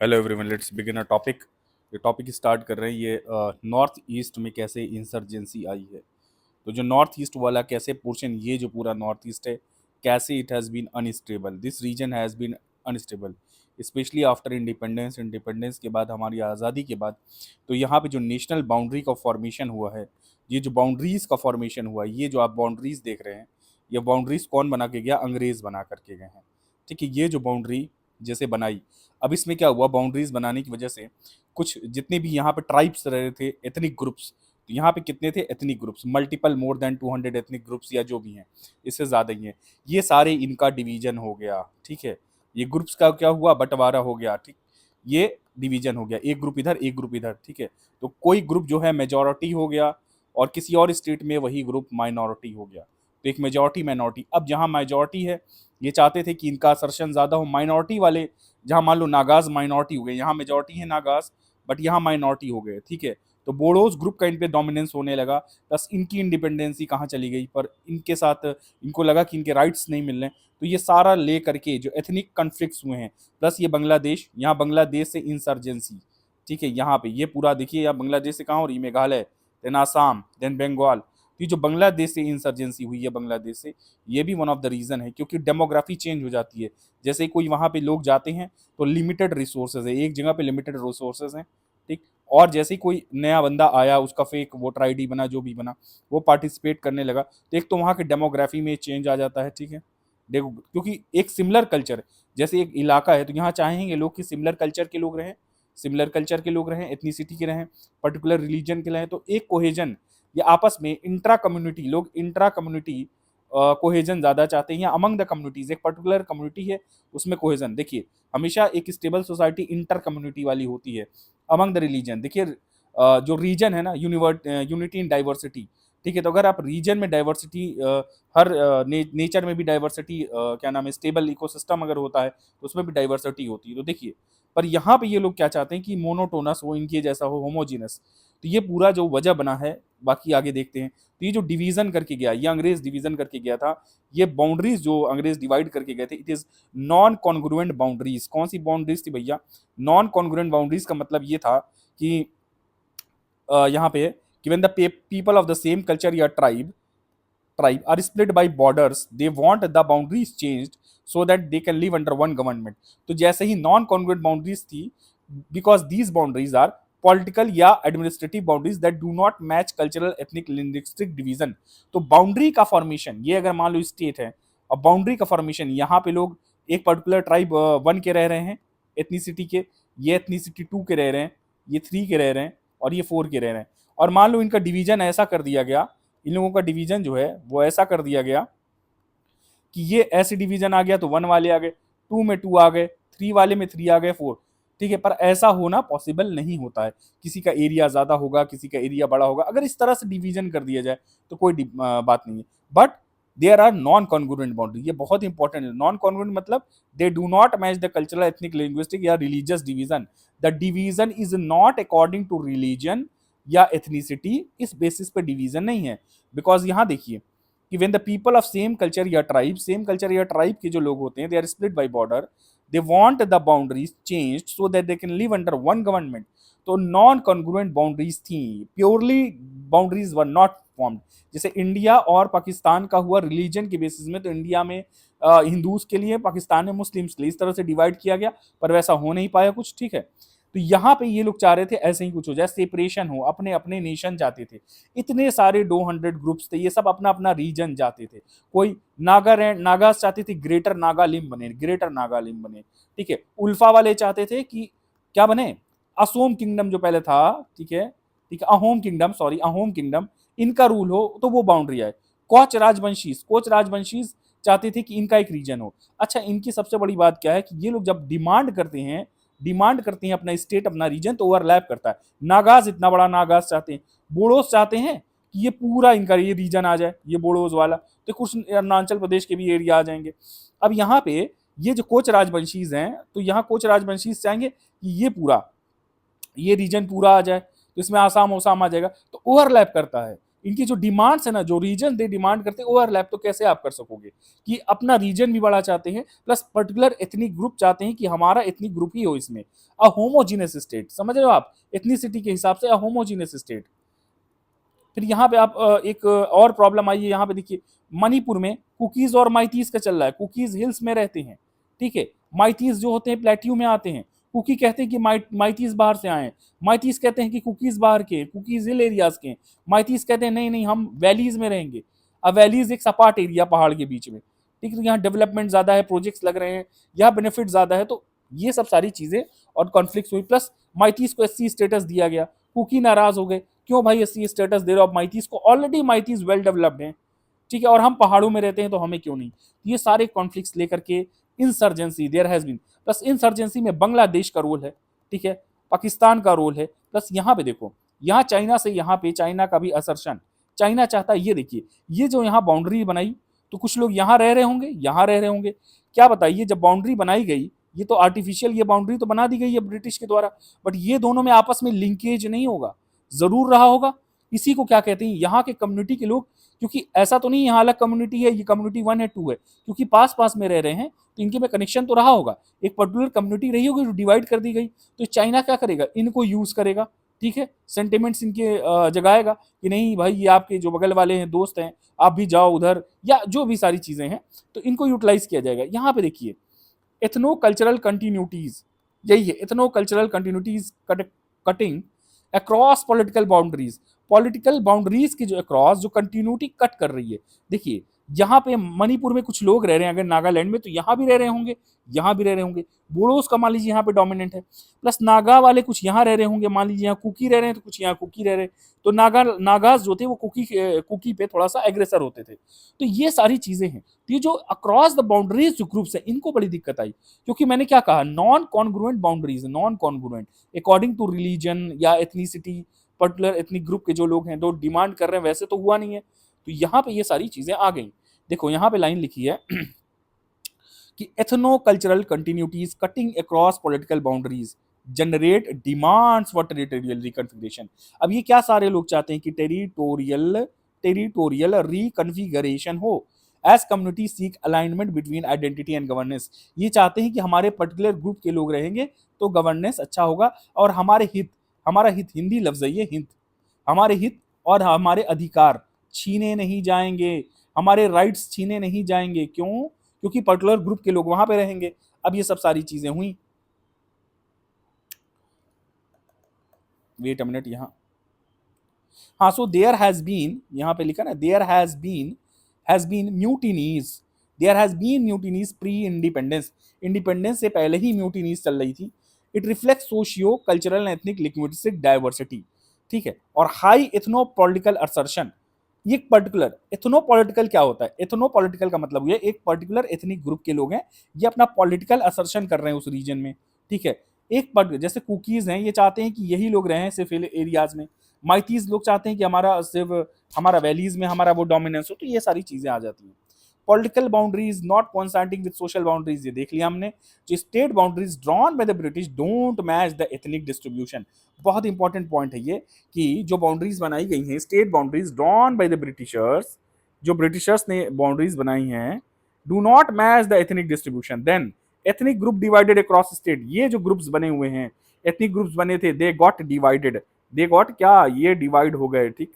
Hello everyone, let's begin a topic. ये topic start कर रहे हैं। ये नॉर्थ ईस्ट में कैसे इंसर्जेंसी आई है। तो जो नॉर्थ ईस्ट वाला कैसे पोर्शन, ये जो पूरा नॉर्थ ईस्ट है, कैसे it has been unstable, this region has been unstable specially after independence के बाद, हमारी आज़ादी के बाद। तो यहाँ पे जो नेशनल बाउंड्री का फॉर्मेशन हुआ है, ये जो बाउंड्रीज का फॉर्मेशन हुआ है, ये जो आप बाउंड्रीज देख रहे हैं, ये बाउंड्रीज कौन बना के गया? अंग्रेज बना करके गए हैं। ठीक है, ये जो बाउंड्री जैसे बनाई, अब इसमें क्या हुआ, बाउंड्रीज बनाने की वजह से कुछ जितने भी यहाँ पे ट्राइब्स रह रहे थे, एथनिक ग्रुप्स, तो यहाँ पे कितने थे ethnic groups? Multiple more than 200 ethnic groups या जो भी हैं, इससे ज़्यादा ही हैं। ये सारे इनका डिवीजन हो गया। ठीक है, ये ग्रुप्स का क्या हुआ? बंटवारा हो गया। ठीक, ये डिवीजन हो गया, एक ग्रुप इधर एक ग्रुप इधर। ठीक है, तो कोई ग्रुप जो है मेजॉरिटी हो गया और किसी और स्टेट में वही ग्रुप माइनॉरिटी हो गया। तो एक मेजॉरिटी माइनॉरिटी, अब जहाँ मेजॉरिटी है ये चाहते थे कि इनका असर्शन ज़्यादा हो। माइनॉरिटी वाले, जहाँ मान लो नागाज माइनॉरिटी हो गए, यहाँ मेजॉरिटी है नागाज बट यहाँ माइनॉरिटी हो गए। ठीक है, तो बोडोज ग्रुप का इन पे डोमिनेंस होने लगा, प्लस इनकी इंडिपेंडेंसी कहाँ चली गई, पर इनके साथ इनको लगा कि इनके राइट्स नहीं मिल रहे। तो ये सारा ले करके जो एथनिक कन्फ्लिक्ट्स हुए हैं, प्लस ये बांग्लादेश, यहाँ बांग्लादेश से इंसर्जेंसी। ठीक है, यहाँ पे ये पूरा देखिए, यहाँ बांग्लादेश से कहाँ हो रही? Meghalaya, then Assam, then Bengal. तो ये जो बांग्लादेश से इंसर्जेंसी हुई है, बांग्लादेश से, ये भी वन ऑफ द रीजन है, क्योंकि डेमोग्राफी चेंज हो जाती है। जैसे कोई वहाँ पे लोग जाते हैं तो लिमिटेड रिसोर्सेज है, एक जगह पे लिमिटेड रिसोर्सेज हैं। ठीक, और जैसे ही कोई नया बंदा आया, उसका फेक वोटर आईडी बना, जो भी बना, वो पार्टिसिपेट करने लगा, तो एक तो वहाँ के डेमोग्राफी में चेंज आ जाता है। ठीक है, देखो, क्योंकि एक सिमिलर कल्चर, जैसे एक इलाका है तो यहाँ चाहेंगे लोग कि सिमिलर कल्चर के लोग रहें, सिमिलर कल्चर के लोग रहें, एथनिसिटी के रहें, पर्टिकुलर रिलीजन के रहें, तो एक कोहेजन, या आपस में इंट्रा कम्युनिटी, लोग इंट्रा कम्युनिटी कोहेजन ज़्यादा चाहते हैं, या अमंग द कम्युनिटीज, एक पर्टिकुलर कम्युनिटी है उसमें कोहेजन। देखिए, हमेशा एक स्टेबल सोसाइटी इंटर कम्युनिटी वाली होती है। अमंग द रिलीजन, देखिए जो रीजन है ना, यूनिटी इन डाइवर्सिटी। ठीक है, तो अगर आप रीजन में डाइवर्सिटी, हर नेचर में भी डाइवर्सिटी, क्या नाम है, स्टेबल इकोसिस्टम अगर होता है तो उसमें भी डाइवर्सिटी होती है। तो देखिए, पर यहाँ पे ये लोग क्या चाहते हैं कि मोनोटोनस हो, इनके जैसा हो, होमोजीनस। तो ये पूरा जो वजह बना है, बाकी आगे देखते हैं। तो ये जो डिवीजन करके गया, ये अंग्रेज डिवीजन करके गया था। ये बाउंड्रीज जो अंग्रेज डिवाइड करके गए थे, it is non congruent boundaries. कौन सी बाउंड्रीज थी भैया? नॉन कॉन्ग्रुएंट बाउंड्रीज का मतलब ये था कि यहाँ पे कि when the people of the same culture या tribe are split by borders, they want the boundaries changed so that they can live under one government। तो जैसे ही नॉन कॉन्ग्रुएंट बाउंड्रीज थी, because these boundaries are political या administrative boundaries that do not match cultural ethnic linguistic division. तो boundary का formation, ये अगर मान लो स्टेट है, और बाउंड्री का फॉर्मेशन, यहाँ पे लोग एक पर्टिकुलर ट्राइब 1 के रह रहे हैं एथनिसिटी के, ये एथनिसिटी 2 के रह रहे हैं, ये 3 के रह रहे हैं, और ये 4 के रह रहे हैं। और मान लो इनका डिवीजन ऐसा कर दिया गया, इन लोगों का डिवीजन जो है वो ऐसा कर दिया गया कि ये ऐसे डिवीजन आ गया, तो 1 वाले आ गए, 2 में 2 आ गए, 3 वाले में 3 आ गए, 4। ठीक है, पर ऐसा होना पॉसिबल नहीं होता है। किसी का एरिया ज्यादा होगा, किसी का एरिया बड़ा होगा। अगर इस तरह से डिवीजन कर दिया जाए तो कोई बात नहीं है, but there are non congruent boundary. ये बहुत इंपॉर्टेंट है। नॉन कॉन्ग्रुएंट मतलब they do not match the cultural, ethnic, linguistic या religious division. The division is not according to religion या एथनिसिटी, इस बेसिस पे डिवीजन नहीं है। बिकॉज यहाँ देखिए कि when the people of same culture या ट्राइब, सेम कल्चर या ट्राइब के जो लोग होते हैं, they are split by border, they want the boundaries changed so that they can live under one government. तो नॉन कॉन्ग्रुएंट बाउंड्रीज थी, purely boundaries were not formed. जैसे इंडिया और पाकिस्तान का हुआ रिलीजन के बेसिस में, तो इंडिया में हिंदूज के लिए, पाकिस्तान में मुस्लिम्स के लिए, इस तरह से डिवाइड किया गया, पर वैसा हो नहीं पाया कुछ। ठीक है, तो यहाँ पे ये लोग चाह रहे थे ऐसे ही कुछ हो जाए, सेपरेशन हो, अपने अपने नेशन चाहते थे। इतने सारे 200 ग्रुप्स थे, ये सब अपना अपना रीजन चाहते थे। कोई नागास चाहते थे ग्रेटर नागालिम बने, ग्रेटर नागालिम बने। ठीक है, उल्फा वाले चाहते थे कि क्या बने? असोम किंगडम जो पहले था। ठीक है, ठीक है, Ahom kingdom, sorry, Ahom kingdom, इनका रूल हो तो वो बाउंड्री आए। कोच राजवंशी चाहते थे कि इनका एक रीजन हो। अच्छा, इनकी सबसे बड़ी बात क्या है कि ये लोग जब डिमांड करते हैं अपना स्टेट, अपना रीजन, तो ओवरलैप करता है। नागाज, इतना बड़ा नागाज चाहते हैं। बोडोस चाहते हैं कि ये पूरा इनका ये रीजन आ जाए, ये बोडोज वाला, तो कुछ अरुणाचल प्रदेश के भी एरिया आ जाएंगे। अब यहाँ पे ये जो कोच राजवंशीज हैं, तो यहाँ कोच राजवंशीज चाहेंगे कि ये रीजन पूरा आ जाए, तो इसमें आसाम ओसाम आ जाएगा, तो ओवरलैप करता है। इनकी जो डिमांड्स है ना, जो रीजन दे डिमांड करते हैं ओवरलैप, तो कैसे आप कर सकोगे कि अपना रीजन भी बड़ा चाहते हैं प्लस पर्टिकुलर एथनिक ग्रुप चाहते हैं कि हमारा एथनिक ग्रुप ही हो इसमें, अ होमोजीनियस स्टेट, समझ रहे हो आप, एथनिसिटी के हिसाब से अ होमोजीनियस स्टेट। फिर यहाँ पे आप एक और प्रॉब्लम आई है, यहाँ पे देखिए मणिपुर में कुकीज और माइतीस का चल रहा है, कुकीज हिल्स में रहते हैं, ठीक है, माइतीस जो होते हैं प्लेट्यू में आते हैं, कुकी कहते हैं कि माइतीस बाहर से आए हैं, माइतीस कहते हैं कि कुकीज बाहर के, कुकीज हिल एरियाज के, माइतीस कहते हैं नहीं नहीं हम वैलीज में रहेंगे। अब वैलीज एक सपाट एरिया पहाड़ के बीच में, ठीक है, तो यहाँ डेवलपमेंट ज्यादा है, प्रोजेक्ट्स लग रहे हैं, यहाँ बेनिफिट ज्यादा है, तो ये सब सारी चीजें और कॉन्फ्लिक्ट हुई, प्लस माइतीस को एससी स्टेटस दिया गया, कुकी नाराज हो गए, क्यों भाई एससी स्टेटस दे रहे हो आप माइतीस को, ऑलरेडी माइतीस वेल डेवलप्ड हैं, ठीक है, और हम पहाड़ों में रहते हैं तो हमें क्यों नहीं। ये सारे कॉन्फ्लिक्ट्स लेकर के insurgency there has been, plus insurgency में बांग्लादेश का रोल है, ठीक है, पाकिस्तान का रोल है, प्लस यहाँ पे देखो, यहाँ चाइना से, यहाँ पे चाइना का भी असर्शन, चाइना चाहता है, ये देखिए ये जो यहाँ बाउंड्री बनाई, तो कुछ लोग यहाँ रह रहे होंगे, यहाँ रह रहे होंगे, क्या बताइए जब बाउंड्री बनाई गई, ये तो आर्टिफिशियल ये बाउंड्री तो बना दी गई है ब्रिटिश के द्वारा, बट ये दोनों में आपस में लिंकेज नहीं होगा, जरूर रहा होगा। इसी को क्या कहते हैं, यहाँ के कम्युनिटी के लोग, क्योंकि ऐसा तो नहीं यहाँ अलग कम्युनिटी है, ये कम्युनिटी 1 है 2 है, क्योंकि पास पास में रह रहे हैं, तो इनके में कनेक्शन तो रहा होगा, एक पर्टिकुलर कम्युनिटी रही होगी जो डिवाइड कर दी गई, तो चाइना क्या करेगा, इनको यूज करेगा, ठीक है, सेंटिमेंट्स इनके जगाएगा कि नहीं भाई ये आपके जो बगल वाले हैं, दोस्त हैं, आप भी जाओ उधर, या जो भी सारी चीजें हैं, तो इनको यूटिलाइज किया जाएगा। यहाँ पे देखिए एथनो कल्चरल कंटिन्यूटीज, यही है ethno cultural continuities cutting across political boundaries की जो अक्रॉस जो कंटिन्यूटी कट कर रही है। देखिए यहाँ पे मणिपुर में कुछ लोग रह रहे हैं, अगर नागालैंड में, तो यहाँ भी रह रहे होंगे, यहाँ भी रह रहे होंगे, बोडोस का मान लीजिए यहाँ पे डोमिनेंट है, प्लस नागा वाले कुछ यहाँ रह रहे होंगे, मान लीजिए यहाँ कुकी रह रहे हैं तो कुछ यहाँ कुकी रह रहे हैं, तो नागाज जो थे वो कुकी पे थोड़ा सा एग्रेसर होते थे, तो ये सारी चीजें हैं। तो ये जो अक्रॉस द बाउंड्रीज जो ग्रुप्स है, इनको बड़ी दिक्कत आई, क्योंकि मैंने क्या कहा, non congruent boundaries, non congruent according to religion या एथनिसिटी, पर्टिकुलर एथनिक ग्रुप के जो लोग हैं, जो डिमांड कर रहे हैं वैसे तो हुआ नहीं है, तो यहाँ पे ये सारी चीजें आ गई। देखो यहाँ पे लाइन लिखी है कि ethno cultural continuities cutting across political boundaries generate demands for territorial reconfiguration. अब ये क्या सारे लोग चाहते हैं कि टेरिटोरियल रिकन्फिगरेशन हो, as community seek alignment between identity and governance. ये चाहते हैं कि हमारे पर्टिकुलर ग्रुप के लोग रहेंगे तो गवर्नेंस अच्छा होगा, और हमारा हित हिंदी लफ्ज है ये, हित, हमारे हित और हमारे अधिकार छीने नहीं जाएंगे, हमारे राइट्स छीने नहीं जाएंगे, क्यों, क्योंकि पर्टिकुलर ग्रुप के लोग वहां पे रहेंगे। अब ये सब सारी चीजें हुई, वेट अ मिनट, यहाँ हाँ, सो देयर हैज बीन, यहाँ पे लिखा ना, there has been mutinies pre independence, independence से पहले ही म्यूटिनीज चल रही थी। It reflect socio cultural and ethnic linguistic diversity, ठीक है, और हाई एथनो पॉलिटिकल असर्शन। ये पर्टिकुलर एथनो पॉलिटिकल क्या होता है, एथनो पॉलिटिकल का मतलब ये एक पर्टिकुलर एथनिक ग्रुप के लोग हैं, ये अपना पॉलिटिकल असर्शन कर रहे हैं उस रीजन में, ठीक है, एक जैसे कुकीज हैं, ये चाहते हैं कि यही लोग रहें सिर्फ एरियाज में, माइतीज लोग चाहते हैं कि हमारा सिर्फ हमारा वैलीज में हमारा वो डोमिनेंस हो, तो ये सारी चीजें आ जाती हैं। Political boundaries not coinciding with social boundaries, ये देख लिया हमने। जो state boundaries drawn by the British don't match the ethnic distribution, बहुत इंपॉर्टेंट पॉइंट है ये, कि जो बाउंड्रीज बनाई गई हैं, state boundaries drawn by the Britishers, जो ब्रिटिशर्स ने बाउंड्रीज बनाई हैं, do not match the ethnic distribution, then ethnic group divided across state, ये जो ग्रुप्स बने हुए हैं, एथनिक ग्रुप्स बने थे, they got divided, they got क्या, ये डिवाइड हो गए, ठीक।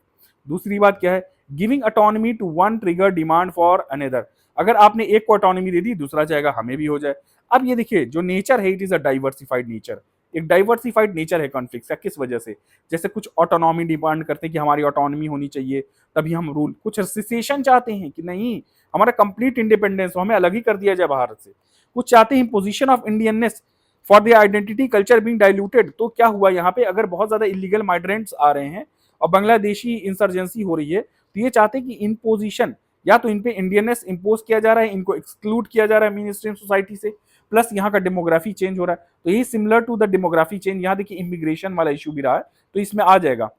दूसरी बात क्या है, giving autonomy to one trigger demand for another, अगर आपने एक को अटोनमी दे दी, दूसरा चाहेगा हमें भी हो जाए। अब ये देखिए जो नेचर है, it is a diversified nature, एक डाइवर्सिफाइड नेचर है कॉन्फ्लिक्ट का, किस वजह से, जैसे कुछ ऑटोनॉमी डिमांड करते हैं कि हमारी ऑटोनॉमी होनी चाहिए तभी हम रूल, कुछ सेसेशन चाहते हैं कि नहीं हमारा कंप्लीट इंडिपेंडेंस हो, हमें अलग ही कर दिया जाए भारत से, कुछ चाहते हैं position of Indianness for the identity culture being diluted. तो क्या हुआ यहाँ पे, अगर बहुत ज्यादा इलीगल माइग्रेंट्स आ रहे हैं और बांग्लादेशी इंसर्जेंसी हो रही है, तो ये चाहते हैं कि इन पोजीशन, या तो इन पे इंडियननेस इंपोज किया जा रहा है, इनको एक्सक्लूड किया जा रहा है मेन स्ट्रीम सोसाइटी से, प्लस यहाँ का डेमोग्राफी चेंज हो रहा है, तो यही similar to the demography change, यहाँ देखिए इमिग्रेशन वाला इशू भी रहा है तो इसमें आ जाएगा।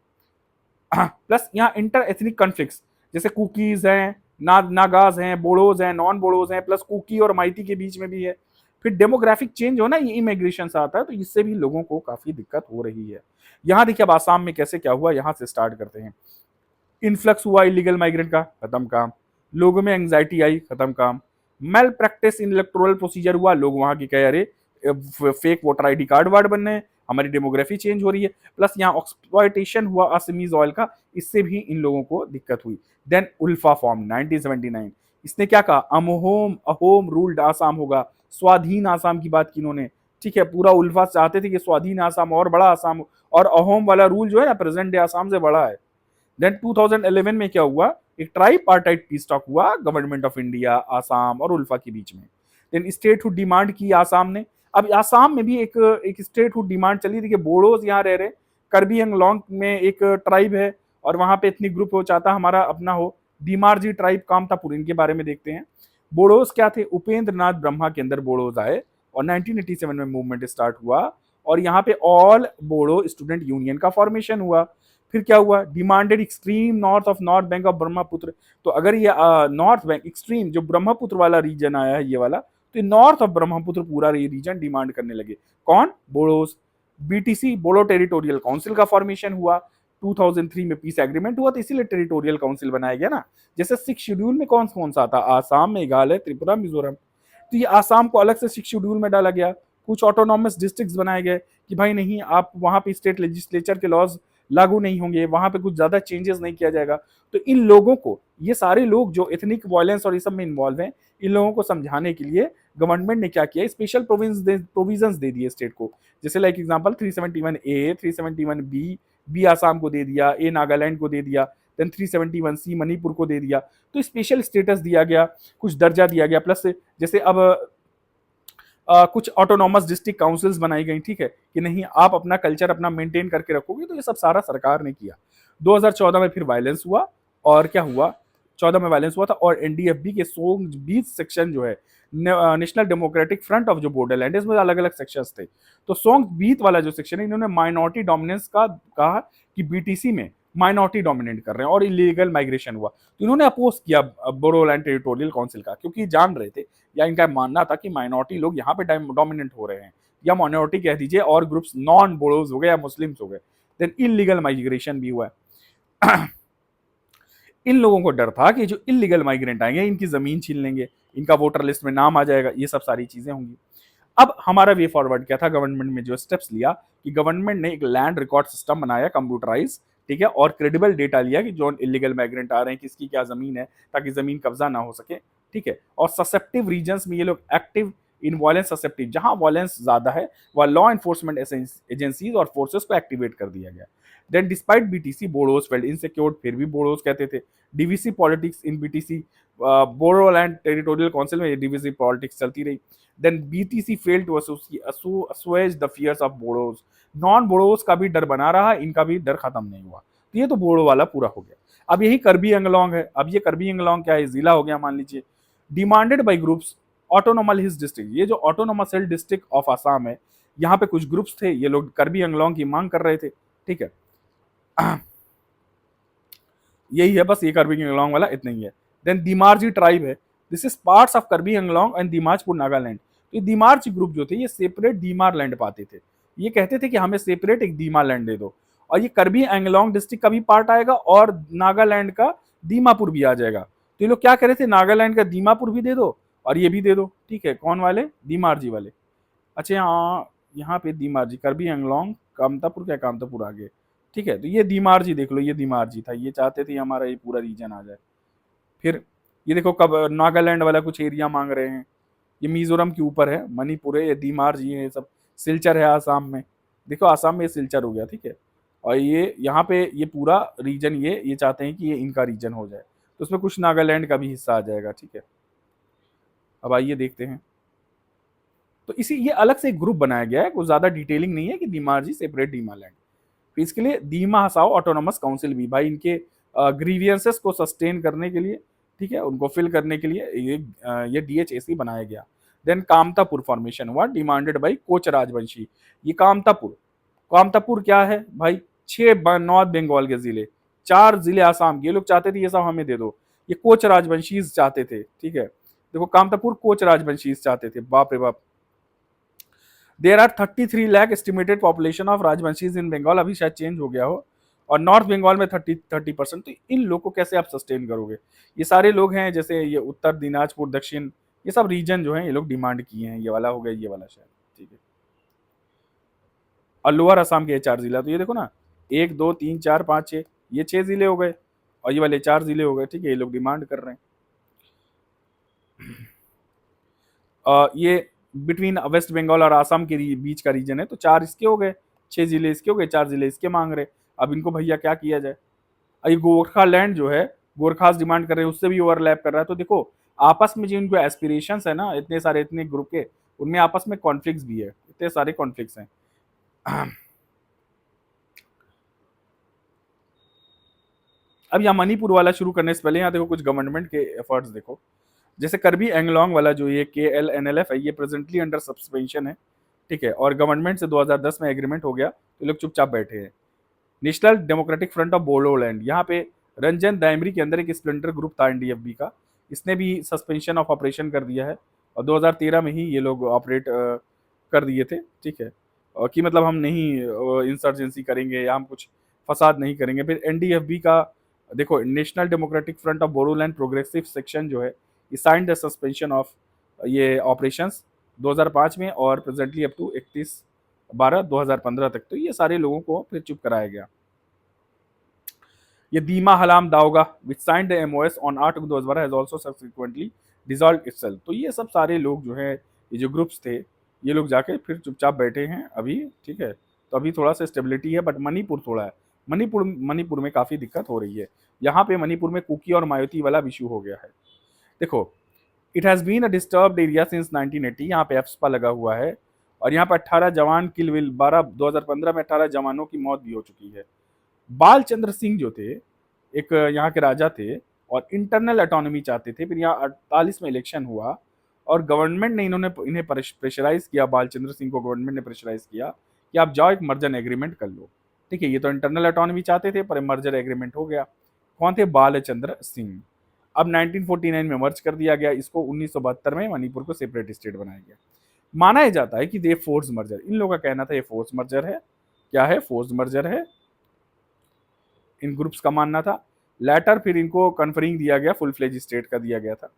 प्लस यहाँ इंटर एथनिक कॉन्फ्लिक्ट्स, जैसे कुकीज हैं, नागाज हैं, बोडोज हैं, नॉन बोडोज हैं, प्लस कुकी और माइती के बीच में भी है। फिर डेमोग्राफिक चेंज हो ना, ये इमिग्रेशन से आता है, तो इससे भी लोगों को काफी दिक्कत हो रही है। यहाँ देखिए अब आसाम में कैसे क्या हुआ, यहाँ से स्टार्ट करते हैं। इन्फ्लक्स हुआ इलीगल माइग्रेंट का, खत्म काम। लोगों में एंग्जाइटी आई, खत्म काम। Malpractice in electoral procedure हुआ, लोग वहां की कहे अरे फेक वोटर आईडी कार्ड वार्ड बन रहे हैं, हमारी डेमोग्राफी चेंज हो रही है। प्लस यहाँ एक्सप्लॉयटेशन हुआ असमीज ऑयल का, इससे भी इन लोगों को दिक्कत हुई। देन उल्फा फॉर्म 1979, इसने क्या कहा, अमहोम अहोम रूल्ड आसाम होगा, स्वाधीन आसाम की बात की इन्होंने। ठीक है, पूरा उल्फा चाहते थे कि स्वाधीन आसाम और बड़ा आसाम, और अहोम वाला रूल जो है ना प्रेजेंट डे आसाम से बड़ा है। देन 2011 में क्या हुआ, एक ट्राइपार्टाइट पीस टॉक हुआ गवर्नमेंट ऑफ इंडिया, आसाम और उल्फा के बीच में। देन स्टेटहुड डिमांड की आसाम ने। अब आसाम में भी एक एक स्टेटहुड डिमांड चली थी कि बोडोज यहाँ रह रहे, करबी एंगलोंग में एक ट्राइब है और वहां पे एथनिक ग्रुप हो, चाहता हमारा अपना हो। दीमारजी ट्राइब, कामतापुर, इनके बारे में देखते हैं। बोडोज क्या थे, उपेंद्र नाथ ब्रह्मा के अंदर बोडोज आए और 1987 में मूवमेंट स्टार्ट हुआ और यहाँ पे ऑल बोडो स्टूडेंट यूनियन का फॉर्मेशन हुआ। फिर क्या हुआ, demanded extreme north of north bank of Brahmaputra. तो अगर ये नॉर्थ बैंक एक्सट्रीम जो ब्रह्मपुत्र वाला रीजन आया है ये वाला, तो नॉर्थ ऑफ ब्रह्मपुत्र पूरा ये रीजन डिमांड करने लगे। कौन, बोडोस। बीटीसी बोडो टेरिटोरियल काउंसिल का फॉर्मेशन हुआ। 2003 में पीस एग्रीमेंट हुआ, तो इसीलिए टेरिटोरियल काउंसिल बनाया गया ना। जैसे 6 शेड्यूल में कौन कौन सा आता, आसाम, मेघालय, त्रिपुरा, मिजोरम। तो ये आसाम को अलग से 6 शेड्यूल में डाला गया। कुछ ऑटोनॉमस डिस्ट्रिक्ट्स बनाए गए कि भाई नहीं, आप वहां पे स्टेट लेजिस्लेचर के लॉज लागू नहीं होंगे, वहां पे कुछ ज्यादा चेंजेस नहीं किया जाएगा। तो इन लोगों को, ये सारे लोग जो एथनिक वायलेंस और ये सब में इन्वॉल्व हैं, इन लोगों को समझाने के लिए गवर्नमेंट ने क्या किया, स्पेशल प्रोविजंस दे दिए स्टेट को। जैसे like example 371A, 371B, B Assam को दे दिया, ए नागालैंड को दे दिया, देन 371C मणिपुर को दे दिया। तो स्पेशल स्टेटस दिया गया, कुछ दर्जा दिया गया। प्लस जैसे अब कुछ ऑटोनॉमस डिस्ट्रिक्ट काउंसिल्स बनाई गई, ठीक है, कि नहीं आप अपना कल्चर अपना मेंटेन करके रखोगे। तो ये सब सारा सरकार ने किया। 2014 में फिर वायलेंस हुआ, और क्या हुआ, 14 में वायलेंस हुआ था और एनडीएफबी के सोंग 20 सेक्शन जो है, नेशनल डेमोक्रेटिक फ्रंट ऑफ जो बॉर्डरलैंड है, इसमें अलग अलग सेक्शंस थे। तो सोंग 20 वाला जो सेक्शन है, इन्होंने माइनॉरिटी डोमिनेंस का कहा कि बीटीसी में माइनॉरिटी डोमिनेट कर रहे हैं और इलीगल माइग्रेशन हुआ। तो इन्होंने अपोज किया बोडोलैंड टेरिटोरियल काउंसिल का, क्योंकि जान रहे थे या इनका मानना था कि माइनॉरिटी लोग यहाँ पे डोमिनेंट हो रहे हैं, या माइनॉरिटी कह दीजिए, और ग्रुप्स नॉन बोडोज हो गए या मुस्लिम्स हो गए। देन इलीगल माइग्रेशन भी हुआ है। इन लोगों को डर था कि जो इलीगल माइग्रेंट आएंगे इनकी जमीन छीन लेंगे, इनका वोटर लिस्ट में नाम आ जाएगा, ये सब सारी चीजें होंगी। अब हमारा वे फॉरवर्ड क्या था, गवर्नमेंट में जो स्टेप्स लिया कि गवर्नमेंट ने एक लैंड रिकॉर्ड सिस्टम बनाया कंप्यूटराइज, ठीक है, और क्रेडिबल डेटा लिया कि जो इलीगल माइग्रेंट आ रहे हैं किसकी क्या जमीन है, ताकि जमीन कब्जा ना हो सके, ठीक है। और ससेप्टिव रीजन्स में ये लोग एक्टिव इन वायलेंस ससेप्टिव, जहां वायलेंस ज्यादा है वह लॉ एनफोर्समेंट एजेंसीज और फोर्सेस को एक्टिवेट कर दिया गया। Then despite BTC Bodos felt insecured, फिर भी बोडोज कहते थे। DVC politics in BTC, Bodoland territorial council में डीवीसी पॉलिटिक्स चलती रही। Then BTC failed to assuage the fears of Bodos, non Bodos का भी डर बना रहा, इनका भी डर खत्म नहीं हुआ। तो ये तो बोडो वाला पूरा हो गया। अब यही करबी एंगलोंग है। अब ये करबी एंगलोंग क्या है, जिला हो गया मान लीजिए। Demanded by groups autonomous hills district, ये जो autonomous hill district of Assam है, यहाँ पे कुछ ग्रुप्स थे, ये लोग करबी एंगलोंग की मांग कर रहे थे, ठीक है। यही है बस, ये करबी एंगलोंग वाला इतना ही है। देन दिमारजी ट्राइब है, दिस इज पार्ट्स ऑफ करबी एंगलोंग एंड दिमाजपुर नागालैंड। ये दिमारजी ग्रुप जो थे, ये सेपरेट दीमार लैंड पाते थे, ये कहते थे कि हमें सेपरेट एक दीमा लैंड दे दो, और ये करबी एंगलोंग डिस्ट्रिक्ट का भी पार्ट आएगा और नागालैंड का दीमापुर भी आ जाएगा। तो ये लोग क्या करे थे, नागालैंड का दीमापुर भी दे दो और ये भी दे दो, ठीक है। कौन वाले, दीमारजी वाले। अच्छा यहाँ पे दीमारजी, करबी एंगलोंग, कामतापुर, क्या कामतापुर आगे, ठीक है। तो ये दीमारजी देख लो, ये दीमारजी था, ये चाहते थे हमारा ये पूरा रीजन आ जाए। फिर ये देखो कब नागालैंड वाला कुछ एरिया मांग रहे हैं, ये मिजोरम के ऊपर है, मणिपुर है, ये दीमारजी है, ये सब सिलचर है आसाम में। देखो आसाम में ये सिलचर हो गया, ठीक है। और ये यहाँ पे ये पूरा रीजन ये चाहते हैं कि ये इनका रीजन हो जाए, तो उसमें कुछ नागालैंड का भी हिस्सा आ जाएगा, ठीक है। अब आइए देखते हैं। तो इसी ये अलग से एक ग्रुप बनाया गया है, कुछ ज्यादा डिटेलिंग नहीं है कि दीमारजी सेपरेट दीमालैंड। तो इसके लिए दीमा हसाओ ऑटोनोमस काउंसिल भी, भाई इनके ग्रीवियंसेस को सस्टेन करने के लिए, ठीक है, उनको फिल करने के लिए ये डीएचएसी बनाया गया। देन कामतापुर फॉर्मेशन हुआ, डिमांडेड बाई कोच राजवंशी। ये कामतापुर क्या है भाई, 6 नॉर्थ बंगाल के जिले, 4 जिले आसाम के, ये लोग चाहते थे ये सब हमें दे दो, ये कोच राजवंशी चाहते थे, ठीक है। देखो कामतापुर कोच राजवंशी चाहते थे, बाप रे बाप। There are 33 lakh estimated population of Rajbanshis in Bengal, अभी शायद चेंज हो गया हो। और नॉर्थ बंगाल में 30%। तो इन लोग को कैसे आप सस्टेन करोगे? ये सारे लोग हैं, जैसे ये उत्तर दिनाजपुर, दक्षिण, ये सब रीजन जो है ये लोग डिमांड किए हैं, ये वाला हो गया, ये वाला शहर, ठीक है। और लोअर असम के 4 जिला, तो ये देखो ना, 1 2 3 4 5 6, ये 6 जिले हो गए, और ये वाले 4 जिले हो गए, ठीक है। ये लोग डिमांड कर रहे हैं। ये बिटवीन वेस्ट बंगाल और आसाम के बीच का रीजन है, तो 4 इसके हो गए, 6 जिले इसके हो गए, 4 जिले इसके मांग रहे। अब इनको भैया क्या किया जाए? ये गोरखालैंड जो है, गोरखास डिमांड कर रहे हैं, उससे भी ओवरलैप कर रहा है। तो देखो, आपस में जो इनको एस्पिरेशंस है ना, इतने सारे, इतने ग्रुप के, उनमें आपस में कॉन्फ्लिक्ट्स भी है, इतने सारे कॉन्फ्लिक्ट्स हैं। अब यहाँ मणिपुर वाला शुरू करने से पहले यहाँ देखो कुछ गवर्नमेंट के एफर्ट्स देखो। जैसे करबी एंगलोंग वाला जो ये KLNLF है, ये प्रेजेंटली अंडर सस्पेंशन है, ठीक है। और गवर्नमेंट से 2010 में एग्रीमेंट हो गया, तो लोग चुपचाप बैठे हैं। National democratic front of Bodoland, यहाँ पे रंजन दायमरी के अंदर एक स्प्लेंडर ग्रुप था NDFB का, इसने भी सस्पेंशन ऑफ ऑपरेशन कर दिया है, और 2013 में ही ये लोग ऑपरेट कर दिए थे, ठीक है। कि मतलब हम नहीं इंसर्जेंसी करेंगे या हम कुछ फसाद नहीं करेंगे। फिर NDFB का देखो, national democratic front of Bodoland progressive section जो है, ये साइन द सस्पेंशन ऑफ ये ऑपरेशंस 2005 में, और प्रेजेंटली अप टू 31/12/2015 तक। तो ये सारे लोगों को फिर चुप कराया गया। ये Dima Halam Daoga which signed the MOS on 8 August 2012 has also subsequently dissolve itself. तो ये सब सारे लोग जो है, ये जो ग्रुप्स थे, ये लोग जाके फिर चुपचाप बैठे हैं अभी, ठीक है। तो अभी थोड़ा सा स्टेबिलिटी है, बट मणिपुर थोड़ा है, मणिपुर में काफ़ी दिक्कत हो रही है। यहाँ पे मणिपुर में कुकी और मायोती वाला इशू हो गया है। देखो, it has been a disturbed area since 1980, यहाँ पे एफ्सपा लगा हुआ है, और यहाँ पे 18 जवान किल विल, 2015 में 18 जवानों की मौत भी हो चुकी है। बाल चंद्र सिंह जो थे, एक यहाँ के राजा थे, और इंटरनल ऑटोनॉमी चाहते थे। फिर यहाँ 48 में इलेक्शन हुआ, और गवर्नमेंट ने इन्हें प्रेशराइज किया, बाल चंद्र सिंह को गवर्नमेंट ने प्रेशराइज किया कि आप जाओ एक मर्जर एग्रीमेंट कर लो, ठीक है। ये तो इंटरनल ऑटोनॉमी चाहते थे, पर मर्जर एग्रीमेंट हो गया। कौन थे? बाल चंद्र सिंह। अब 1949 में मर्ज कर दिया गया इसको, 1972 में मणिपुर को सेपरेट स्टेट बनाया गया। माना जाता है कि ये फोर्स मर्जर, इन लोगों का कहना था ये फोर्स मर्जर है। क्या है? फोर्स मर्जर है, इन ग्रुप्स का मानना था। लेटर फिर इनको कन्फरिंग दिया गया, फुल फ्लेज स्टेट का दिया गया था।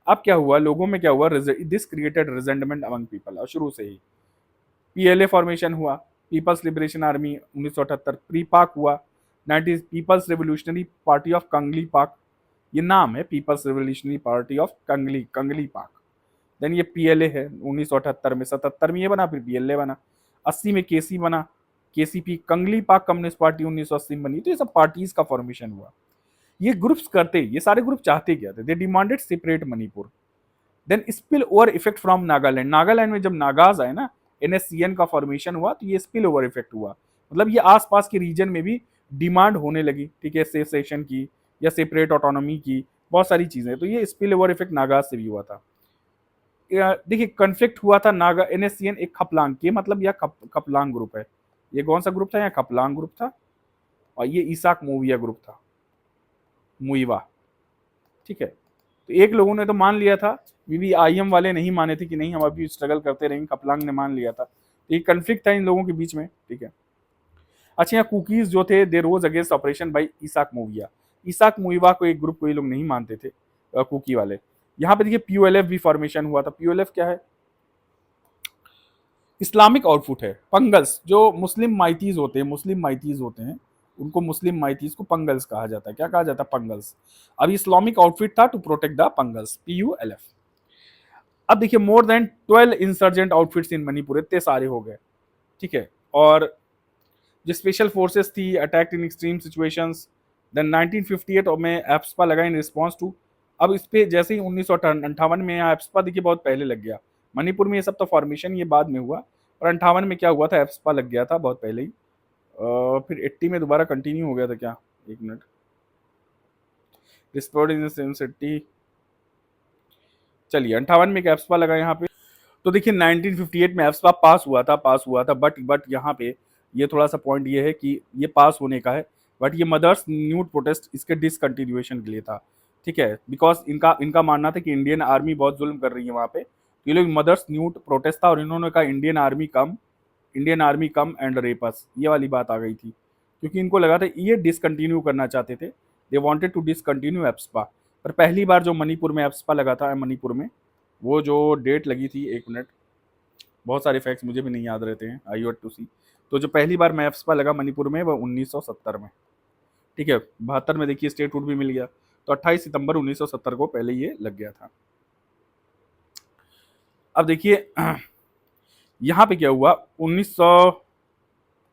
अब क्या हुआ, लोगों में क्या हुआ, this created resentment among people. और शुरू से ही PLA फॉर्मेशन हुआ, पीपल्स लिबरेशन आर्मी 1978, प्री पाक हुआ, 90 पीपल्स रेवोल्यूशनरी पार्टी ऑफ कंगली पाक, ये नाम है, पीपल्स रेवोल्यूशनरी पार्टी ऑफ कंगली पाक। देन ये PLA है 1978 में, 77 में ये बना, फिर PLA बना, 80 में KC बना, KCP कंगली पाक कम्युनिस्ट पार्टी 1980 में बनी। तो ये सब पार्टीज का फॉर्मेशन हुआ। ये ग्रुप्स करते, ये सारे ग्रुप चाहते क्या थे? They demanded separate Manipur. Then spill over effect from Nagaland, Nagaland में जब नागाज आए ना, NSCN का फॉर्मेशन हुआ, तो ये स्पिल ओवर इफेक्ट हुआ, मतलब ये आसपास के रीजन में भी डिमांड होने लगी, ठीक है, सेसेशन की या सेपरेट ऑटोनॉमी की, बहुत सारी चीजें। तो ये स्पिल ओवर इफेक्ट नागाज से भी हुआ था। देखिए, कन्फ्लिक्ट हुआ था नागा NSCN एक खपलांग के, मतलब यह खपलांग ग्रुप है। ये कौन सा ग्रुप था? यहाँ खपलांग ग्रुप था, और ये ईसाक मूविया ग्रुप था, मुइवा, ठीक है। तो एक लोगों ने तो मान लिया था, IM वाले नहीं माने थे कि नहीं हम अभी स्ट्रगल करते रहेंगे, कपलांग ने मान लिया था। तो ये कन्फ्लिक्ट था इन लोगों के बीच में, ठीक है। अच्छा, यहाँ कुकीज जो थे, they rose against operation by Isak Muivah. Isak Muivah को एक ग्रुप को ये लोग नहीं मानते थे, कुकी वाले। यहाँ पे देखिए POLF भी फॉर्मेशन हुआ था। POLF क्या है? इस्लामिक आउटफुट है, पंगल्स, जो मुस्लिम माइतीज होते हैं, उनको मुस्लिम माइतीज को पंगल्स कहा जाता है। क्या कहा जाता है? पंगल्स। अब इस्लामिक आउटफिट था to protect the Pangals, PULF। अब देखिए, more than 12 insurgent outfits in Manipur, इतने सारे हो गए, ठीक है। और जो स्पेशल फोर्सेस थी, attack in extreme situations. Then 1958 में एप्सपा लगा इन रिस्पॉन्स टू। अब इस पे जैसे ही 1958 में एप्सपा देखिए बहुत पहले लग गया। मणिपुर में ये सब तो फॉर्मेशन ये बाद में हुआ, और 58 में क्या हुआ था, एप्सपा लग गया था बहुत पहले ही। फिर 80 में दोबारा कंटिन्यू हो गया था क्या? एक मिनट, चलिए 58 में एक एप्सपा लगा यहाँ पे। तो देखिए 1958 में एप्सपा पास हुआ था, बट यहाँ पे ये थोड़ा सा पॉइंट ये है कि ये पास होने का है, बट ये मदर्स न्यूड प्रोटेस्ट इसके डिसकंटिन्यूएशन के लिए था, ठीक है। बिकॉज इनका इनका मानना था कि इंडियन आर्मी बहुत जुल्म कर रही है वहाँ पे। तो ये लोग मदर्स न्यूड प्रोटेस्ट था, और इन्होंने कहा इंडियन आर्मी कम एंड रेपस, ये वाली बात आ गई थी। क्योंकि इनको लगा था ये डिसकंटिन्यू करना चाहते थे, दे वांटेड टू डिसकंटिन्यू एप्सपा। पर पहली बार जो मणिपुर में एप्सपा लगा था, मणिपुर में वो जो डेट लगी थी, एक मिनट, बहुत सारे फैक्ट्स मुझे भी नहीं याद रहते हैं, आई वॉट टू सी। तो जो पहली बार में एप्सपा लगा मणिपुर में वो 1970 में, ठीक है। 72 में देखिए स्टेटहुड भी मिल गया, तो 28 सितंबर 1970 को पहले ये लग गया था। अब देखिए यहाँ पे क्या हुआ, 1900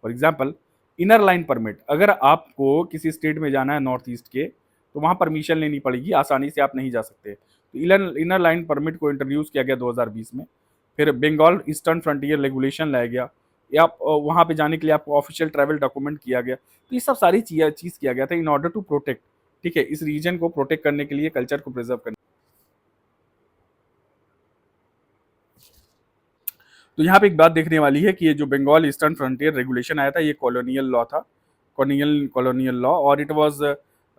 for example inner line permit, अगर आपको किसी स्टेट में जाना है नॉर्थ ईस्ट के, तो वहाँ परमिशन लेनी पड़ेगी, आसानी से आप नहीं जा सकते। तो इनर लाइन परमिट को इंट्रोड्यूस किया गया 2020 में। फिर बंगाल ईस्टर्न फ्रंटियर रेगुलेशन लाया गया, या वहाँ पे जाने के लिए आपको ऑफिशियल ट्रैवल डॉक्यूमेंट किया गया। तो ये सब सारी चीज़ किया गया था इन ऑर्डर टू प्रोटेक्ट, ठीक है, इस रीजन को प्रोटेक्ट करने के लिए, कल्चर को प्रिजर्व करने। तो यहाँ पे एक बात देखने वाली है कि ये जो बंगाल ईस्टर्न फ्रंटियर रेगुलेशन आया था, ये कॉलोनियल लॉ था, कॉलोनियल लॉ, और इट वाज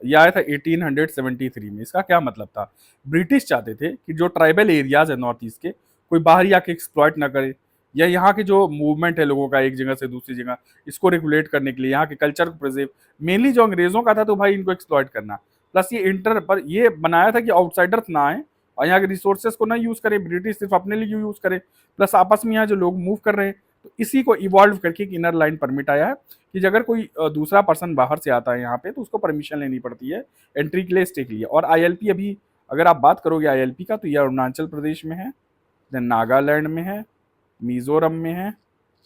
ये आया था 1873 में। इसका क्या मतलब था, ब्रिटिश चाहते थे कि जो ट्राइबल एरियाज है नॉर्थ ईस्ट के, कोई बाहर आके एक्सप्लॉइट ना करे, या यहाँ के जो मूवमेंट है लोगों का एक जगह से दूसरी जगह, इसको रेगुलेट करने के लिए, यहाँ के कल्चर को प्रिजर्व, मेनली जो अंग्रेजों का था, तो भाई इनको एक्सप्लॉइट करना। प्लस ये इंटर पर ये बनाया था कि आउटसाइडर्स ना आए और यहाँ के रिसोर्सेज को ना यूज करें, ब्रिटिश सिर्फ अपने लिए यूज करे, प्लस आपस में यहाँ जो लोग मूव कर रहे हैं, तो इसी को इवॉल्व करके एक इनर लाइन परमिट आया है कि अगर कोई दूसरा पर्सन बाहर से आता है यहाँ पे, तो उसको परमिशन लेनी पड़ती है एंट्री के लिए, स्टे के लिए। और आईएलपी अभी अगर आप बात करोगे आईएलपी का, तो ये अरुणाचल प्रदेश में है, देन नागालैंड में है, मिजोरम में है,